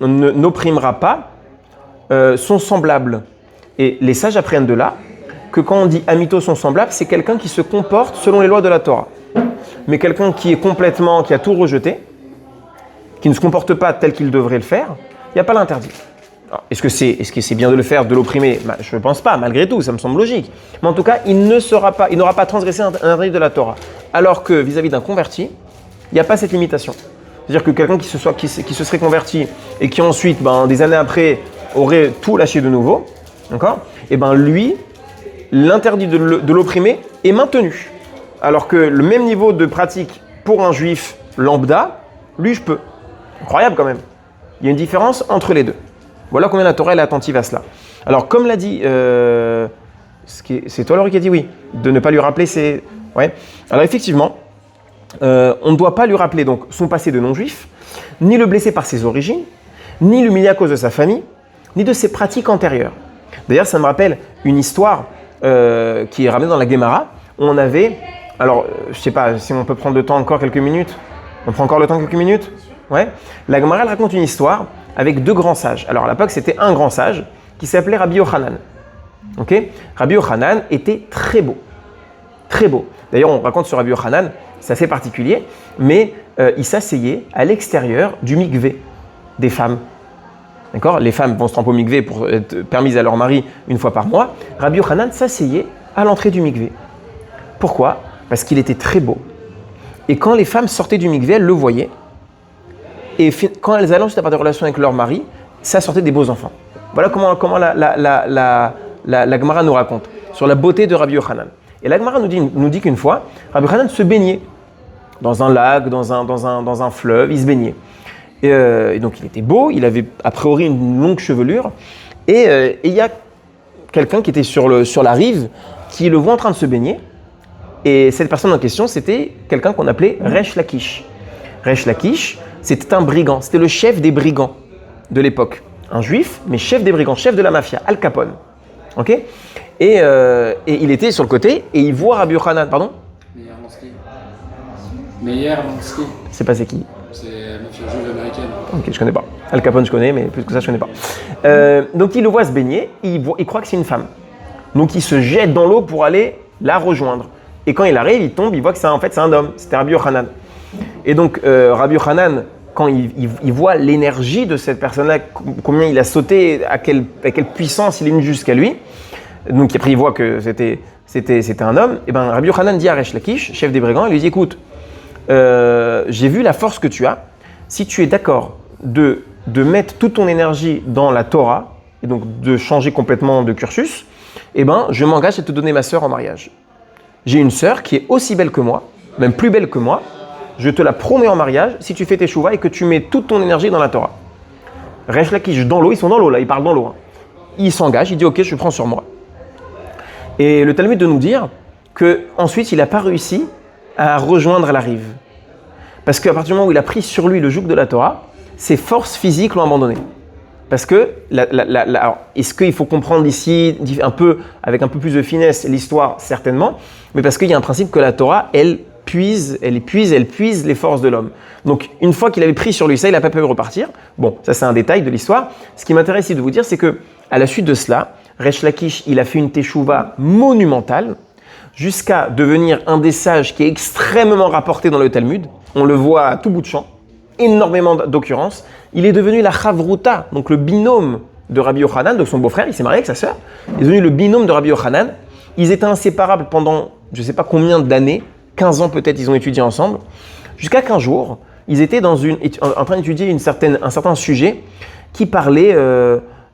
n'opprimera pas son semblable. Et les sages apprennent de là que quand on dit amito son semblable, c'est quelqu'un qui se comporte selon les lois de la Torah. Mais quelqu'un qui a tout rejeté, qui ne se comporte pas tel qu'il devrait le faire, il n'y a pas l'interdit. Alors, est-ce que c'est bien de le faire, de l'opprimer ? Je ne pense pas, malgré tout, ça me semble logique. Mais en tout cas, il n'aura pas transgressé un interdit de la Torah. Alors que vis-à-vis d'un converti, il n'y a pas cette limitation. C'est-à-dire que quelqu'un qui se serait converti et qui ensuite, des années après, aurait tout lâché de nouveau, d'accord ? Et lui, l'interdit de l'opprimer est maintenu. Alors que le même niveau de pratique pour un juif lambda, lui, je peux. Incroyable quand même. Il y a une différence entre les deux. Voilà combien la Torah est attentive à cela. Alors, comme l'a dit, c'est toi Laurie qui a dit oui, de ne pas lui rappeler ses... Ouais. Alors effectivement, on ne doit pas lui rappeler donc son passé de non-juif, ni le blesser par ses origines, ni l'humilier à cause de sa famille, ni de ses pratiques antérieures. D'ailleurs, ça me rappelle une histoire qui est ramenée dans la Gemara, où on avait... Alors, je ne sais pas si on peut prendre le temps encore quelques minutes. On prend encore le temps quelques minutes ? Ouais. La Gemara, elle raconte une histoire avec deux grands sages. Alors, à l'époque, c'était un grand sage qui s'appelait Rabbi Yochanan. Okay ? Rabbi Yochanan était très beau. Très beau. D'ailleurs, on raconte sur Rabbi Yochanan, c'est assez particulier, mais il s'asseyait à l'extérieur du mikvé des femmes. D'accord ? Les femmes vont se tremper au mikvé pour être permises à leur mari une fois par mois. Rabbi Yochanan s'asseyait à l'entrée du mikvé. Pourquoi ? Parce qu'il était très beau. Et quand les femmes sortaient du mikvé, elles le voyaient. Et quand elles allaient ensuite avoir des relations avec leur mari, ça sortait des beaux enfants. Voilà comment la Gemara nous raconte sur la beauté de Rabbi Yochanan. Et la Gemara nous dit qu'une fois, Rabbi Yochanan se baignait dans un lac, dans un fleuve, il se baignait. Et donc il était beau, il avait a priori une longue chevelure. Et il y a quelqu'un qui était sur la rive qui le voit en train de se baigner. Et cette personne en question, c'était quelqu'un qu'on appelait Resh Lakish. Resh Lakish, c'était un brigand, c'était le chef des brigands de l'époque. Un juif, mais chef des brigands, chef de la mafia, Al Capone. Ok ? Et il était sur le côté et il voit Rabbi Yochanan, pardon ? Meyer Lansky. C'est pas c'est qui ? C'est la mafia juive américaine. Ok, je connais pas. Al Capone, je connais, mais plus que ça, je connais pas. Donc, il le voit se baigner, il croit que c'est une femme. Donc, il se jette dans l'eau pour aller la rejoindre. Et quand il arrive, il tombe, il voit que c'est un homme. C'était Rabbi Yochanan. Et donc, Rabbi Yochanan, quand il voit l'énergie de cette personne-là, combien il a sauté, à quelle puissance il est venu jusqu'à lui, donc après il voit que c'était un homme, et ben Rabbi Yochanan dit à Resh Lakish, chef des brigands, il lui dit écoute, j'ai vu la force que tu as, si tu es d'accord de mettre toute ton énergie dans la Torah, et donc de changer complètement de cursus, eh ben je m'engage à te donner ma sœur en mariage. J'ai une sœur qui est aussi belle que moi, même plus belle que moi, je te la promets en mariage si tu fais tes chouvas et que tu mets toute ton énergie dans la Torah. Resh Lakish dans l'eau, ils sont dans l'eau là, ils parlent dans l'eau. Hein. Il s'engage, il dit ok, je prends sur moi. Et le Talmud de nous dire qu'ensuite il n'a pas réussi à rejoindre la rive. Parce qu'à partir du moment où il a pris sur lui le joug de la Torah, ses forces physiques l'ont abandonné. Parce que, alors, est-ce qu'il faut comprendre ici avec un peu plus de finesse l'histoire? Certainement, mais parce qu'il y a un principe que la Torah, elle puise les forces de l'homme. Donc, une fois qu'il avait pris sur lui ça, il n'a pas pu repartir. Bon, ça c'est un détail de l'histoire. Ce qui m'intéresse ici de vous dire, c'est que à la suite de cela, Resh Lakish, il a fait une teshuva monumentale jusqu'à devenir un des sages qui est extrêmement rapporté dans le Talmud. On le voit à tout bout de champ, énormément d'occurrences. Il est devenu la Chavruta, donc le binôme de Rabbi Yochanan, de son beau-frère. Il s'est marié avec sa sœur. Il est devenu le binôme de Rabbi Yochanan. Ils étaient inséparables pendant je ne sais pas combien d'années, 15 ans peut-être, ils ont étudié ensemble, jusqu'à qu'un jour, ils étaient en train d'étudier un certain sujet qui parlait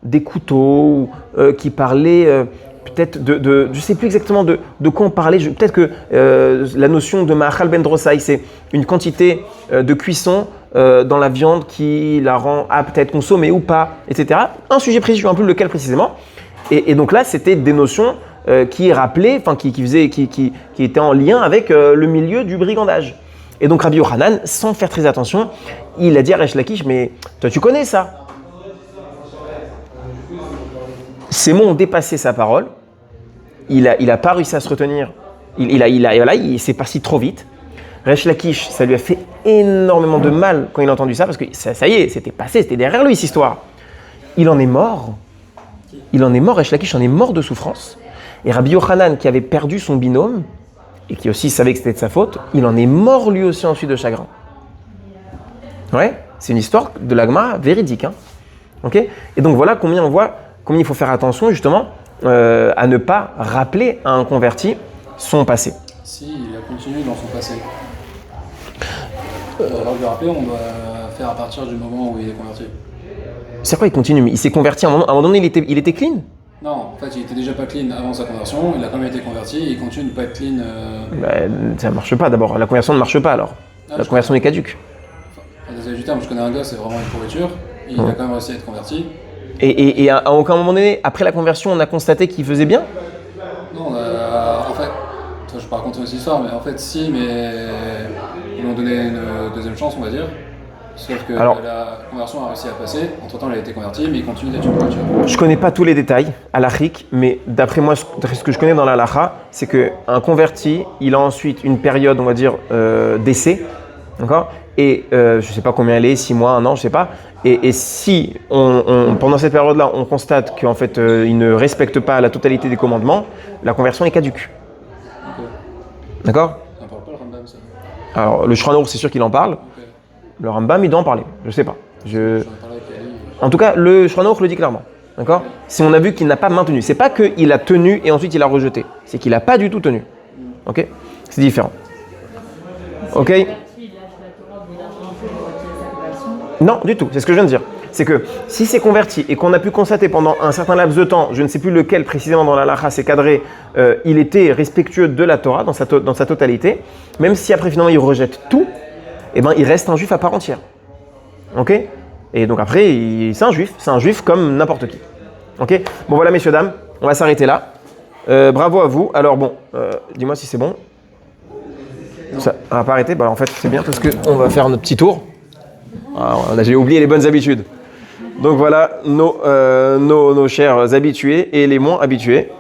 des couteaux, qui parlait peut-être je ne sais plus exactement de quoi on parlait, peut-être que la notion de Ma'achal ben Drosai, c'est une quantité de cuisson dans la viande qui la rend apte à être consommée ou pas, etc. Un sujet précis, je ne sais plus lequel précisément. Et donc là, c'était des notions qui rappelaient, enfin qui étaient en lien avec le milieu du brigandage. Et donc Rabbi Yochanan, sans faire très attention, il a dit à Resh Lakish, mais toi tu connais ça? Ces mots ont dépassé sa parole. Il a pas réussi à se retenir. Il s'est parti trop vite. Resh Lakish, ça lui a fait énormément de mal quand il a entendu ça, parce que ça y est, c'était passé, c'était derrière lui cette histoire. Il en est mort. Resh Lakish en est mort de souffrance. Et Rabbi Yochanan, qui avait perdu son binôme, et qui aussi savait que c'était de sa faute, il en est mort lui aussi ensuite de chagrin. Ouais, c'est une histoire de la Gemara véridique. Hein. Okay, et donc voilà combien il faut faire attention justement à ne pas rappeler à un converti son passé. Si il a continué dans son passé, alors lui rappeler, on doit faire à partir du moment où il est converti. C'est quoi il continue? Mais il s'est converti à un moment donné, il était clean? Non, en fait il était déjà pas clean avant sa conversion, il a quand même été converti, il continue de ne pas être clean. Ça ne marche pas d'abord, la conversion ne marche pas alors. La conversion est caduque. Désolé du terme, je connais un gars, c'est vraiment une pourriture, il a quand même réussi à être converti. Et à aucun moment donné, après la conversion, on a constaté qu'il faisait bien? Non, en fait, je peux pas raconter aussi l'histoire, mais en fait si, mais ils m'ont donné une deuxième chance, on va dire. Sauf que la conversion a réussi à passer, entre-temps il a été converti, mais il continue d'être une voiture. Je connais pas tous les détails halachiques, mais d'après moi, ce que je connais dans la halakha, c'est qu'un converti, il a ensuite une période, on va dire, d'essai, d'accord? Et je sais pas combien elle est, 6 mois, 1 an, je sais pas. Et si pendant cette période-là, on constate qu'en fait, il ne respecte pas la totalité des commandements, la conversion est caduque. Okay. D'accord? Ça parle pas le Rambam, ça? Alors, le Shulchan Aruch, c'est sûr qu'il en parle. Okay. Le Rambam, il doit en parler. Je sais pas. En tout cas, le Shulchan Aruch le dit clairement. D'accord? Si on a vu qu'il n'a pas maintenu, c'est pas qu'il a tenu et ensuite il a rejeté. C'est qu'il n'a pas du tout tenu. Ok? C'est différent. Ok? Non, du tout. C'est ce que je viens de dire. C'est que si c'est converti et qu'on a pu constater pendant un certain laps de temps, je ne sais plus lequel précisément dans la halakha c'est cadré, il était respectueux de la Torah dans sa totalité, même si après finalement il rejette tout, eh ben, il reste un juif à part entière. Ok? Et donc après, c'est un juif comme n'importe qui. Ok? Bon voilà messieurs, dames, on va s'arrêter là. Bravo à vous. Alors bon, dis-moi si c'est bon. Ça va pas arrêter? Bah en fait c'est bien parce qu'on va faire notre petit tour. J'ai oublié les bonnes habitudes. Donc voilà nos chers habitués et les moins habitués.